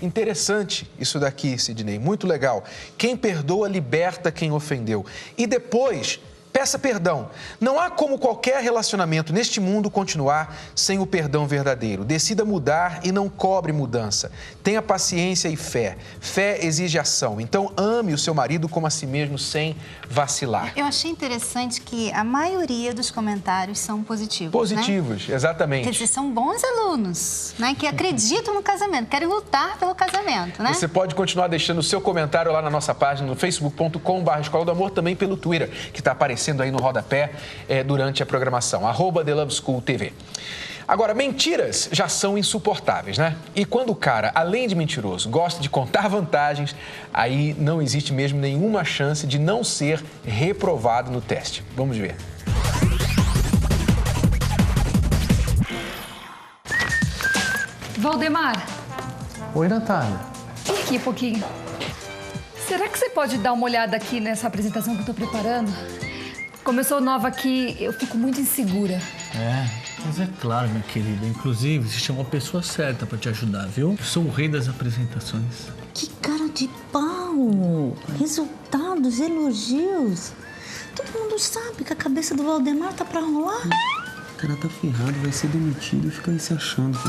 Interessante isso daqui, Sidney, muito legal. Quem perdoa liberta quem ofendeu. E depois, peça perdão. Não há como qualquer relacionamento neste mundo continuar sem o perdão verdadeiro. Decida mudar e não cobre mudança. Tenha paciência e fé. Fé exige ação. Então, ame o seu marido como a si mesmo, sem vacilar. Eu achei interessante que a maioria dos comentários são positivos, Positivos, né? exatamente. Quer dizer, são bons alunos, né? Que acreditam no casamento, querem lutar pelo casamento, né? Você pode continuar deixando o seu comentário lá na nossa página no facebook.com/Escola do Amor, também pelo Twitter, que está aparecendo aí no rodapé durante a programação, @TheLoveSchoolTV. Agora, mentiras já são insuportáveis, né? E quando o cara, além de mentiroso, gosta de contar vantagens, aí não existe mesmo nenhuma chance de não ser reprovado no teste. Vamos ver. Valdemar. Oi, Natália. Vem aqui um pouquinho. Será que você pode dar uma olhada aqui nessa apresentação que eu tô preparando? Como eu sou nova aqui, eu fico muito insegura. Mas é claro, minha querida. Inclusive, você chamou a pessoa certa pra te ajudar, viu? Eu sou o rei das apresentações. Que cara de pau! Resultados, elogios. Todo mundo sabe que a cabeça do Valdemar tá pra rolar. O cara tá ferrado, vai ser demitido e fica aí se achando.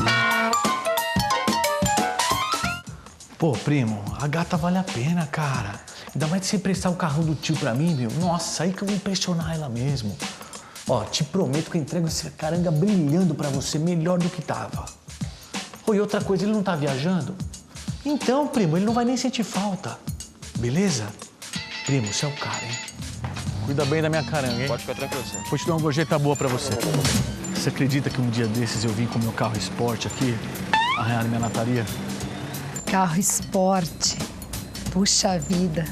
Pô, primo, a gata vale a pena, cara. Ainda mais de você emprestar o carro do tio pra mim, meu. Nossa, aí que eu vou impressionar ela mesmo. Ó, te prometo que eu entrego esse caranga brilhando pra você, melhor do que tava. Oh, e outra coisa, ele não tá viajando? Então, primo, ele não vai nem sentir falta. Beleza? Primo, você é o cara, hein? Cuida bem da minha caranga, hein? Pode ficar tranquilo, senhor. Vou te dar uma gorjeta boa pra você. Você acredita que um dia desses eu vim com meu carro esporte aqui, arranhar minha lataria? Carro esporte. Puxa vida.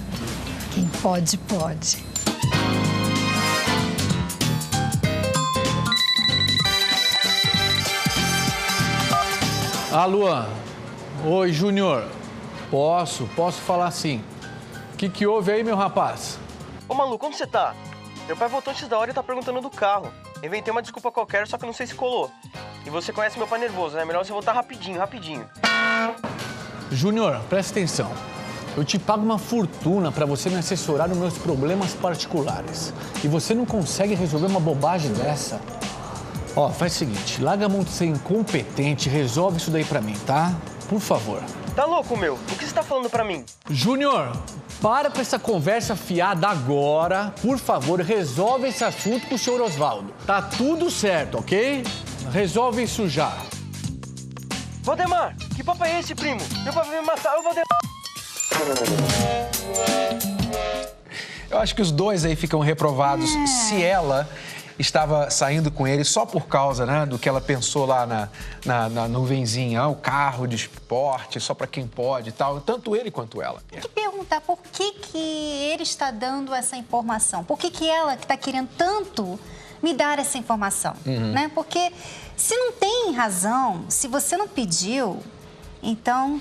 Quem pode, pode. Luan. Oi, Júnior. Posso falar sim. O que houve aí, meu rapaz? Ô, Malu, como você tá? Meu pai voltou antes da hora e tá perguntando do carro. Inventei uma desculpa qualquer, só que não sei se colou. E você conhece meu pai nervoso, né? Melhor você voltar rapidinho. Júnior, presta atenção. Eu te pago uma fortuna pra você me assessorar nos meus problemas particulares. E você não consegue resolver uma bobagem dessa? Ó, faz o seguinte, larga a mão de ser incompetente e resolve isso daí pra mim, tá? Por favor. Tá louco, meu? O que você tá falando pra mim? Júnior, para com essa conversa fiada agora. Por favor, resolve esse assunto com o senhor Osvaldo. Tá tudo certo, ok? Resolve isso já. Valdemar, que papo é esse, primo? Meu pai vai me matar, ô Valdemar. Eu acho que os dois aí ficam reprovados se ela estava saindo com ele só por causa, né, do que ela pensou lá na nuvenzinha, o carro de esporte, só para quem pode e tal, tanto ele quanto ela. Tem que perguntar por que ele está dando essa informação, por que ela que está querendo tanto me dar essa informação, né? Porque se não tem razão, se você não pediu, então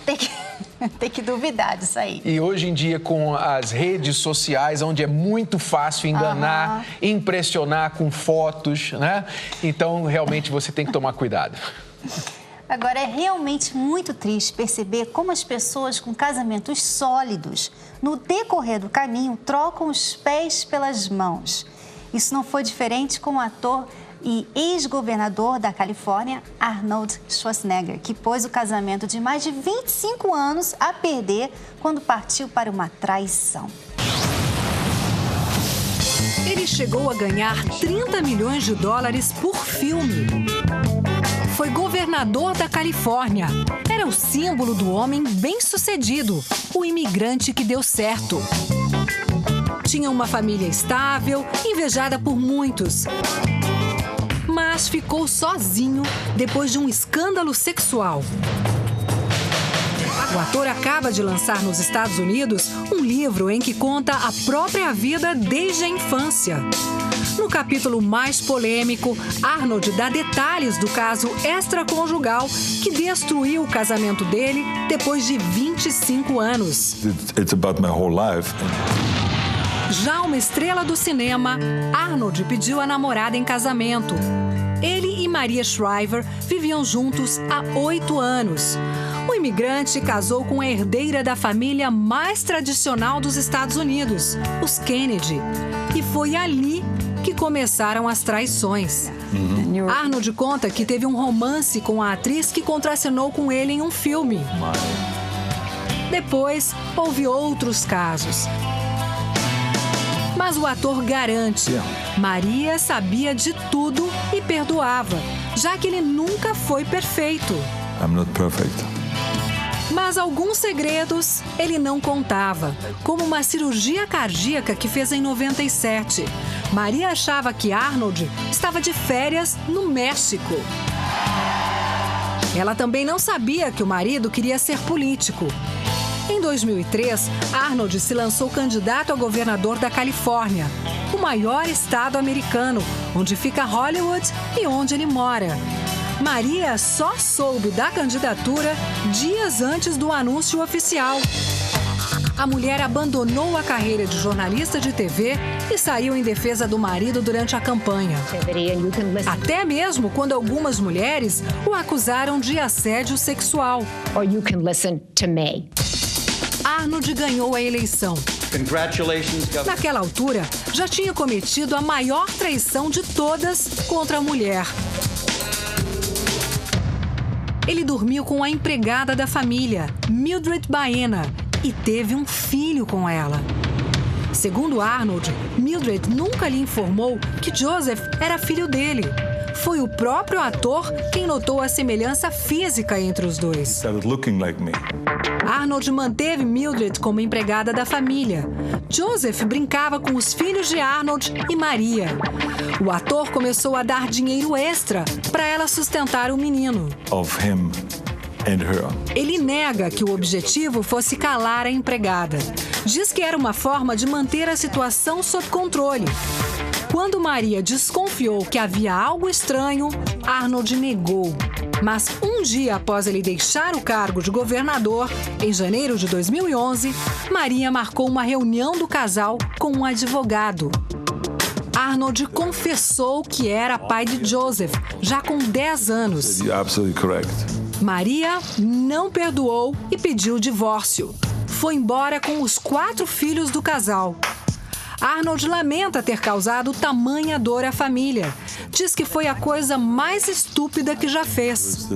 tem que duvidar disso aí. E hoje em dia, com as redes sociais, onde é muito fácil enganar, impressionar com fotos, né? Então, realmente, você tem que tomar cuidado. Agora, é realmente muito triste perceber como as pessoas com casamentos sólidos, no decorrer do caminho, trocam os pés pelas mãos. Isso não foi diferente com o ator e ex-governador da Califórnia, Arnold Schwarzenegger, que pôs o casamento de mais de 25 anos a perder quando partiu para uma traição. Ele chegou a ganhar 30 milhões de dólares por filme. Foi governador da Califórnia. Era o símbolo do homem bem-sucedido, o imigrante que deu certo. Tinha uma família estável, invejada por muitos. Mas ficou sozinho depois de um escândalo sexual. O ator acaba de lançar nos Estados Unidos um livro em que conta a própria vida desde a infância. No capítulo mais polêmico, Arnold dá detalhes do caso extraconjugal que destruiu o casamento dele depois de 25 anos. It's about my whole life. Já uma estrela do cinema, Arnold pediu a namorada em casamento. Ele e Maria Shriver viviam juntos há 8 anos. O imigrante casou com a herdeira da família mais tradicional dos Estados Unidos, os Kennedy. E foi ali que começaram as traições. Arnold conta que teve um romance com a atriz que contracenou com ele em um filme. Depois, houve outros casos. Mas o ator garante, Maria sabia de tudo e perdoava, já que ele nunca foi perfeito. I'm not perfect. Mas alguns segredos ele não contava, como uma cirurgia cardíaca que fez em 97. Maria achava que Arnold estava de férias no México. Ela também não sabia que o marido queria ser político. Em 2003, Arnold se lançou candidato a governador da Califórnia, o maior estado americano, onde fica Hollywood e onde ele mora. Maria só soube da candidatura dias antes do anúncio oficial. A mulher abandonou a carreira de jornalista de TV e saiu em defesa do marido durante a campanha. Até mesmo quando algumas mulheres o acusaram de assédio sexual. Arnold ganhou a eleição. Naquela altura, já tinha cometido a maior traição de todas contra a mulher. Ele dormiu com a empregada da família, Mildred Baena, e teve um filho com ela. Segundo Arnold, Mildred nunca lhe informou que Joseph era filho dele. Foi o próprio ator quem notou a semelhança física entre os dois. Arnold manteve Mildred como empregada da família. Joseph brincava com os filhos de Arnold e Maria. O ator começou a dar dinheiro extra para ela sustentar o menino. Ele nega que o objetivo fosse calar a empregada. Diz que era uma forma de manter a situação sob controle. Quando Maria desconfiou que havia algo estranho, Arnold negou. Mas um dia após ele deixar o cargo de governador, em janeiro de 2011, Maria marcou uma reunião do casal com um advogado. Arnold confessou que era pai de Joseph, já com 10 anos. Maria não perdoou e pediu o divórcio. Foi embora com os 4 filhos do casal. Arnold lamenta ter causado tamanha dor à família. Diz que foi a coisa mais estúpida que já fez.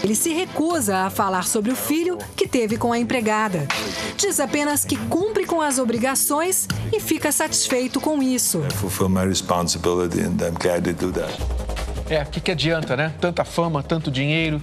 Ele se recusa a falar sobre o filho que teve com a empregada. Diz apenas que cumpre com as obrigações e fica satisfeito com isso. O que adianta, né? Tanta fama, tanto dinheiro,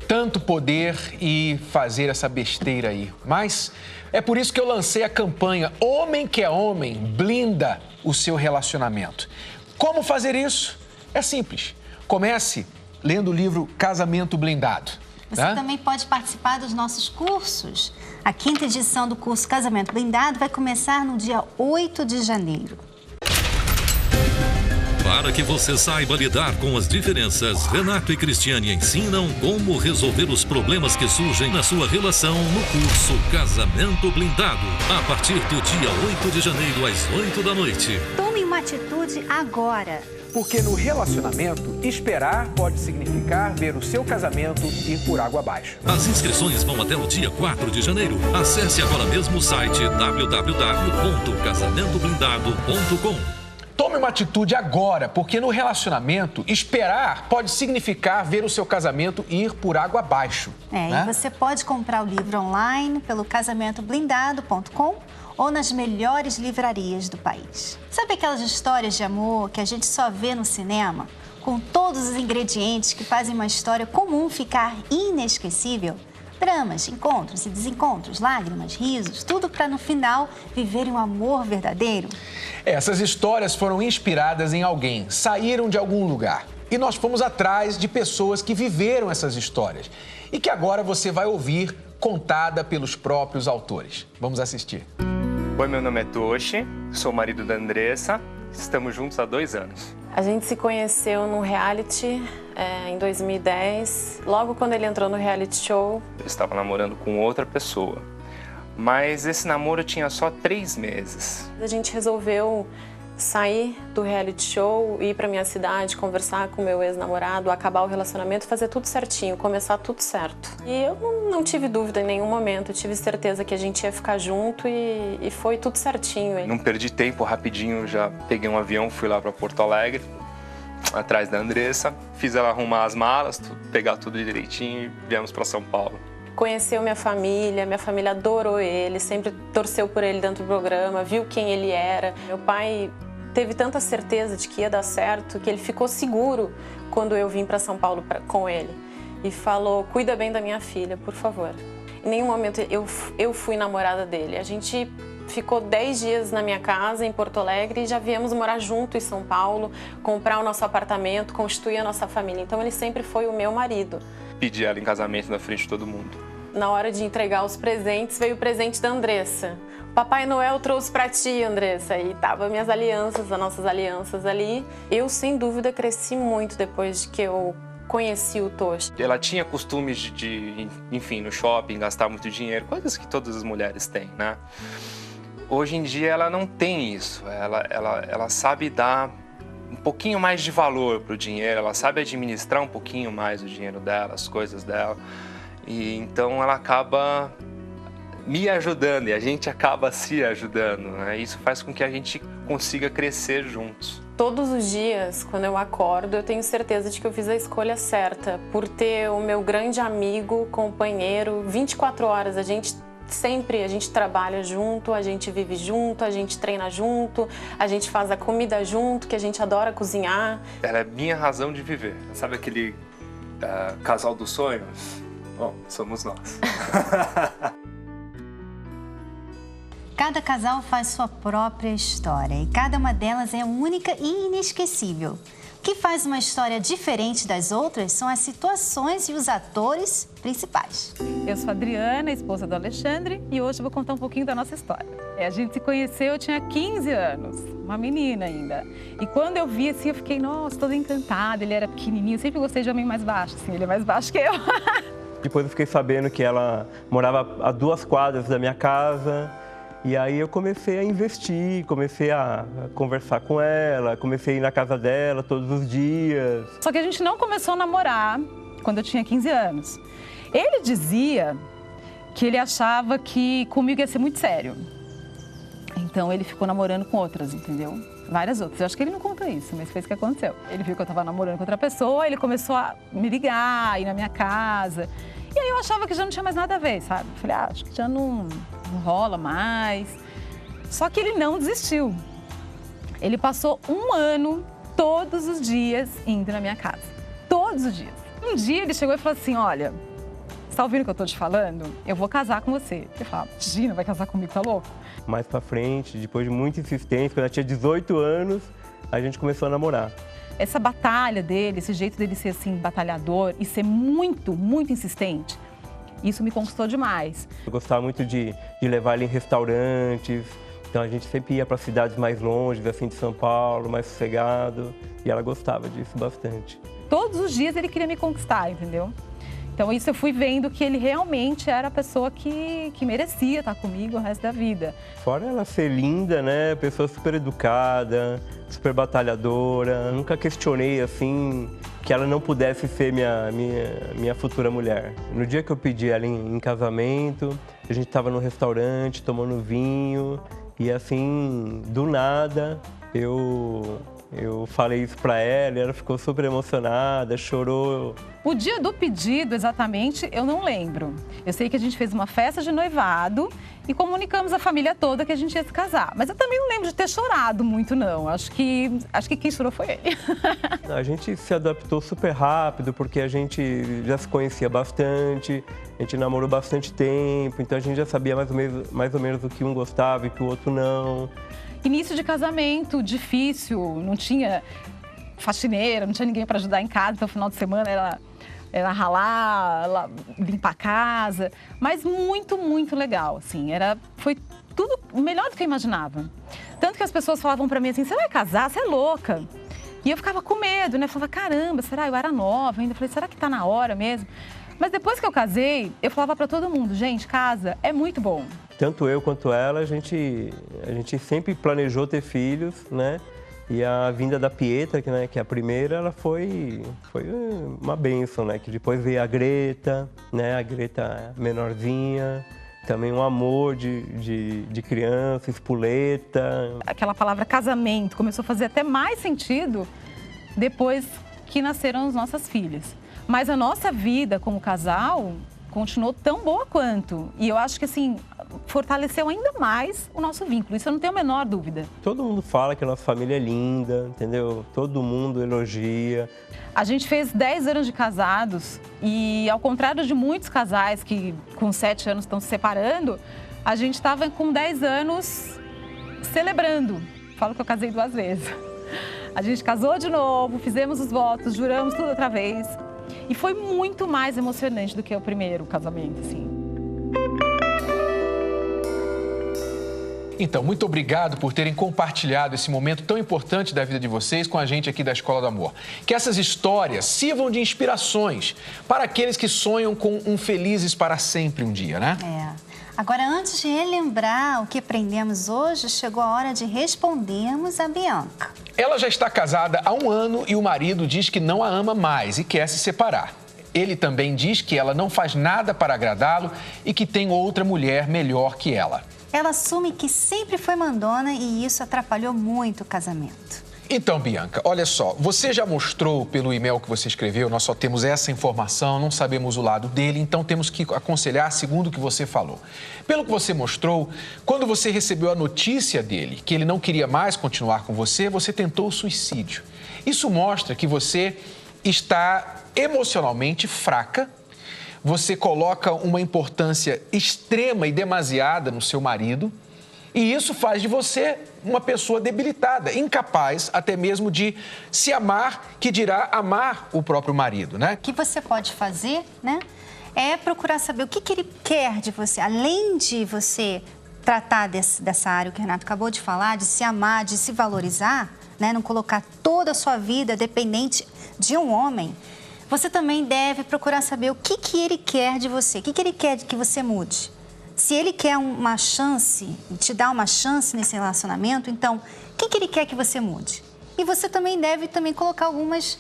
tanto poder e fazer essa besteira aí. Mas é por isso que eu lancei a campanha Homem que é Homem, blinda o seu relacionamento. Como fazer isso? É simples. Comece lendo o livro Casamento Blindado. Você também pode participar dos nossos cursos. A 5ª edição do curso Casamento Blindado vai começar no dia 8 de janeiro. Para que você saiba lidar com as diferenças, Renato e Cristiane ensinam como resolver os problemas que surgem na sua relação no curso Casamento Blindado, a partir do dia 8 de janeiro, às 8 da noite. Tome uma atitude agora. Porque no relacionamento, esperar pode significar ver o seu casamento ir por água abaixo. As inscrições vão até o dia 4 de janeiro. Acesse agora mesmo o site www.casamentoblindado.com. Tome uma atitude agora, porque no relacionamento, esperar pode significar ver o seu casamento ir por água abaixo. E você pode comprar o livro online pelo casamentoblindado.com ou nas melhores livrarias do país. Sabe aquelas histórias de amor que a gente só vê no cinema? Com todos os ingredientes que fazem uma história comum ficar inesquecível? Dramas, encontros e desencontros, lágrimas, risos, tudo para no final viverem um amor verdadeiro? Essas histórias foram inspiradas em alguém, saíram de algum lugar. E nós fomos atrás de pessoas que viveram essas histórias e que agora você vai ouvir contada pelos próprios autores. Vamos assistir. Oi, meu nome é Toshi, sou o marido da Andressa, estamos juntos há 2 anos. A gente se conheceu num reality em 2010, logo quando ele entrou no reality show. Eu estava namorando com outra pessoa, mas esse namoro tinha só 3 meses. A gente resolveu sair do reality show, ir para minha cidade, conversar com meu ex-namorado, acabar o relacionamento, fazer tudo certinho, começar tudo certo. E eu não tive dúvida em nenhum momento, eu tive certeza que a gente ia ficar junto e foi tudo certinho. Não perdi tempo, rapidinho já peguei um avião, fui lá para Porto Alegre, atrás da Andressa, fiz ela arrumar as malas, pegar tudo direitinho e viemos para São Paulo. Conheceu minha família adorou ele, sempre torceu por ele dentro do programa, viu quem ele era. Meu pai teve tanta certeza de que ia dar certo que ele ficou seguro quando eu vim para São Paulo com ele. E falou, cuida bem da minha filha, por favor. Em nenhum momento eu fui namorada dele. A gente ficou 10 dias na minha casa, em Porto Alegre, e já viemos morar junto em São Paulo, comprar o nosso apartamento, constituir a nossa família. Então ele sempre foi o meu marido. Pedi ela em casamento na frente de todo mundo. Na hora de entregar os presentes, veio o presente da Andressa. Papai Noel trouxe pra ti, Andressa. E tava minhas alianças, as nossas alianças ali. Eu, sem dúvida, cresci muito depois de que eu conheci o Toshi. Ela tinha costumes de, enfim, no shopping, gastar muito dinheiro, coisas que todas as mulheres têm, né? Hoje em dia ela não tem isso. Ela sabe dar um pouquinho mais de valor pro dinheiro, ela sabe administrar um pouquinho mais o dinheiro dela, as coisas dela. E então ela acaba me ajudando e a gente acaba se ajudando, né? Isso faz com que a gente consiga crescer juntos. Todos os dias, quando eu acordo, eu tenho certeza de que eu fiz a escolha certa. Por ter o meu grande amigo, companheiro, 24 horas, a gente trabalha junto, a gente vive junto, a gente treina junto, a gente faz a comida junto, que a gente adora cozinhar. Ela é minha razão de viver. Sabe aquele casal dos sonhos? Bom, somos nós. Cada casal faz sua própria história e cada uma delas é única e inesquecível. O que faz uma história diferente das outras são as situações e os atores principais. Eu sou a Adriana, esposa do Alexandre, e hoje eu vou contar um pouquinho da nossa história. A gente se conheceu, eu tinha 15 anos, uma menina ainda. E quando eu vi assim, eu fiquei, nossa, toda encantada. Ele era pequenininho, eu sempre gostei de homem mais baixo, assim, ele é mais baixo que eu. Depois eu fiquei sabendo que ela morava a 2 quadras da minha casa. E aí eu comecei a investir, comecei a conversar com ela, comecei a ir na casa dela todos os dias. Só que a gente não começou a namorar quando eu tinha 15 anos. Ele dizia que ele achava que comigo ia ser muito sério. Então ele ficou namorando com outras, entendeu? Várias outras. Eu acho que ele não conta isso, mas foi isso que aconteceu. Ele viu que eu estava namorando com outra pessoa, ele começou a me ligar, ir na minha casa. E aí eu achava que já não tinha mais nada a ver, sabe? Eu falei, acho que já não rola mais. Só que ele não desistiu. Ele passou 1 ano, todos os dias, indo na minha casa. Todos os dias. Um dia ele chegou e falou assim, olha, você tá ouvindo o que eu tô te falando? Eu vou casar com você. Eu falei, imagina, vai casar comigo, tá louco? Mais pra frente, depois de muita insistência, quando ela tinha 18 anos, a gente começou a namorar. Essa batalha dele, esse jeito dele ser assim, batalhador e ser muito, muito insistente, isso me conquistou demais. Eu gostava muito de levar ele em restaurantes, então a gente sempre ia para cidades mais longe, assim, de São Paulo, mais sossegado, e ela gostava disso bastante. Todos os dias ele queria me conquistar, entendeu? Então isso eu fui vendo que ele realmente era a pessoa que merecia estar comigo o resto da vida. Fora ela ser linda, né? Pessoa super educada, super batalhadora. Nunca questionei, assim, que ela não pudesse ser minha futura mulher. No dia que eu pedi ela em casamento, a gente estava no restaurante tomando vinho e, assim, do nada, eu falei isso pra ela e ela ficou super emocionada, chorou. O dia do pedido, exatamente, eu não lembro. Eu sei que a gente fez uma festa de noivado e comunicamos a família toda que a gente ia se casar. Mas eu também não lembro de ter chorado muito, não. Acho que quem chorou foi ele. A gente se adaptou super rápido, porque a gente já se conhecia bastante, a gente namorou bastante tempo, então a gente já sabia mais ou menos o que um gostava e que o outro não. Início de casamento, difícil, não tinha faxineira, não tinha ninguém para ajudar em casa, então final de semana era ralar, limpar a casa, mas muito, muito legal, assim, foi tudo melhor do que eu imaginava. Tanto que as pessoas falavam pra mim assim, você vai casar? Você é louca. E eu ficava com medo, né? Eu falava, caramba, será? Eu era nova ainda. Eu falei, será que tá na hora mesmo? Mas depois que eu casei, eu falava pra todo mundo, gente, casa é muito bom. Tanto eu quanto ela, a gente sempre planejou ter filhos, né? E a vinda da Pietra, que é a primeira, ela foi uma bênção, né? Que depois veio a Greta, né? A Greta menorzinha, também um amor de criança, espoleta. Aquela palavra casamento começou a fazer até mais sentido depois que nasceram as nossas filhas. Mas a nossa vida como casal continuou tão boa quanto. E eu acho que, assim, fortaleceu ainda mais o nosso vínculo. Isso eu não tenho a menor dúvida. Todo mundo fala que a nossa família é linda, entendeu? Todo mundo elogia. A gente fez 10 anos de casados e, ao contrário de muitos casais que com 7 anos estão se separando, a gente estava com 10 anos celebrando. Falo que eu casei 2 vezes. A gente casou de novo, fizemos os votos, juramos tudo outra vez. E foi muito mais emocionante do que o primeiro casamento, assim. Então, muito obrigado por terem compartilhado esse momento tão importante da vida de vocês com a gente aqui da Escola do Amor. Que essas histórias sirvam de inspirações para aqueles que sonham com um felizes para sempre um dia, né? Agora, antes de relembrar o que aprendemos hoje, chegou a hora de respondermos a Bianca. Ela já está casada há 1 ano e o marido diz que não a ama mais e quer se separar. Ele também diz que ela não faz nada para agradá-lo e que tem outra mulher melhor que ela. Ela assume que sempre foi mandona e isso atrapalhou muito o casamento. Então, Bianca, olha só, você já mostrou pelo e-mail que você escreveu, nós só temos essa informação, não sabemos o lado dele, então temos que aconselhar segundo o que você falou. Pelo que você mostrou, quando você recebeu a notícia dele, que ele não queria mais continuar com você, você tentou o suicídio. Isso mostra que você está emocionalmente fraca, você coloca uma importância extrema e demasiada no seu marido, e isso faz de você uma pessoa debilitada, incapaz até mesmo de se amar, que dirá amar o próprio marido, né? O que você pode fazer, né, é procurar saber o que ele quer de você. Além de você tratar dessa área que o Renato acabou de falar, de se amar, de se valorizar, né, não colocar toda a sua vida dependente de um homem, você também deve procurar saber o que ele quer de você, o que ele quer que você mude. Se ele quer uma chance, te dar uma chance nesse relacionamento, então, o que ele quer que você mude? E você também deve colocar algumas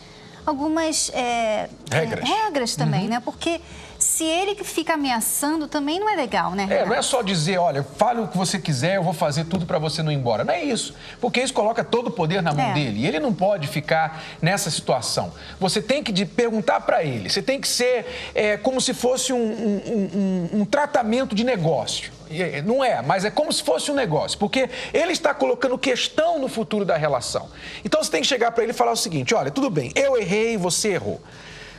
regras também, né? Porque se ele fica ameaçando, também não é legal, né, Renato? Não é só dizer, olha, fale o que você quiser, eu vou fazer tudo para você não ir embora. Não é isso, porque isso coloca todo o poder na mão dele. E ele não pode ficar nessa situação. Você tem que perguntar para ele, você tem que ser como se fosse um tratamento de negócio. Não é, mas é como se fosse um negócio, porque ele está colocando questão no futuro da relação. Então você tem que chegar para ele e falar o seguinte, olha, tudo bem, eu errei, você errou.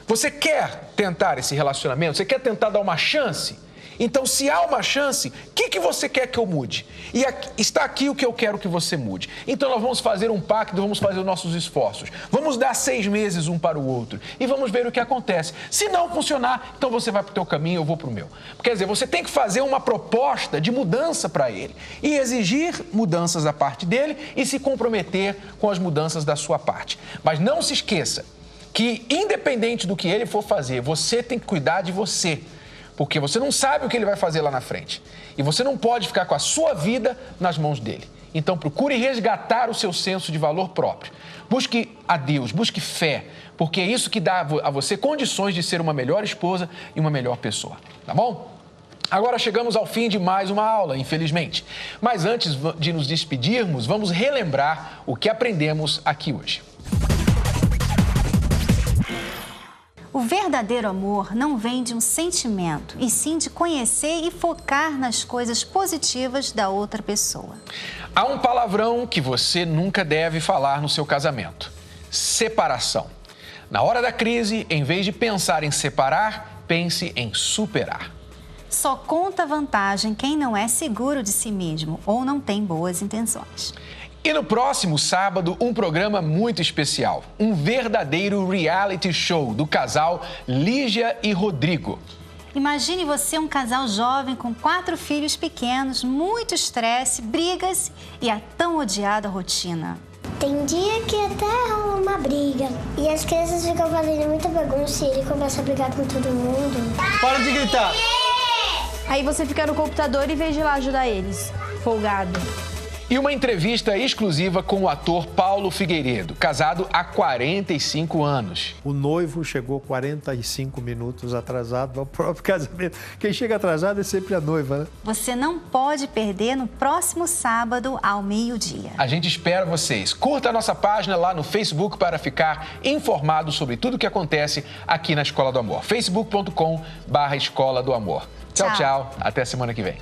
Você quer tentar esse relacionamento? Você quer tentar dar uma chance? Então, se há uma chance, o que você quer que eu mude? E está aqui o que eu quero que você mude. Então, nós vamos fazer um pacto, vamos fazer os nossos esforços. Vamos dar 6 meses um para o outro e vamos ver o que acontece. Se não funcionar, então você vai para o teu caminho, eu vou para o meu. Quer dizer, você tem que fazer uma proposta de mudança para ele e exigir mudanças da parte dele e se comprometer com as mudanças da sua parte. Mas não se esqueça que, independente do que ele for fazer, você tem que cuidar de você. Porque você não sabe o que ele vai fazer lá na frente. E você não pode ficar com a sua vida nas mãos dele. Então, procure resgatar o seu senso de valor próprio. Busque a Deus, busque fé, porque é isso que dá a você condições de ser uma melhor esposa e uma melhor pessoa. Tá bom? Agora chegamos ao fim de mais uma aula, infelizmente. Mas antes de nos despedirmos, vamos relembrar o que aprendemos aqui hoje. O verdadeiro amor não vem de um sentimento, e sim de conhecer e focar nas coisas positivas da outra pessoa. Há um palavrão que você nunca deve falar no seu casamento: separação. Na hora da crise, em vez de pensar em separar, pense em superar. Só conta vantagem quem não é seguro de si mesmo ou não tem boas intenções. E no próximo sábado, um programa muito especial. Um verdadeiro reality show do casal Lígia e Rodrigo. Imagine você um casal jovem com 4 filhos pequenos, muito estresse, brigas e a tão odiada rotina. Tem dia que até rola uma briga e as crianças ficam fazendo muita bagunça e ele começa a brigar com todo mundo. Para de gritar! Aí você fica no computador e vem de lá ajudar eles, folgado. E uma entrevista exclusiva com o ator Paulo Figueiredo, casado há 45 anos. O noivo chegou 45 minutos atrasado ao próprio casamento. Quem chega atrasado é sempre a noiva, né? Você não pode perder no próximo sábado ao meio-dia. A gente espera vocês. Curta a nossa página lá no Facebook para ficar informado sobre tudo o que acontece aqui na Escola do Amor. facebook.com/Escola do Amor. Tchau, tchau. Até semana que vem.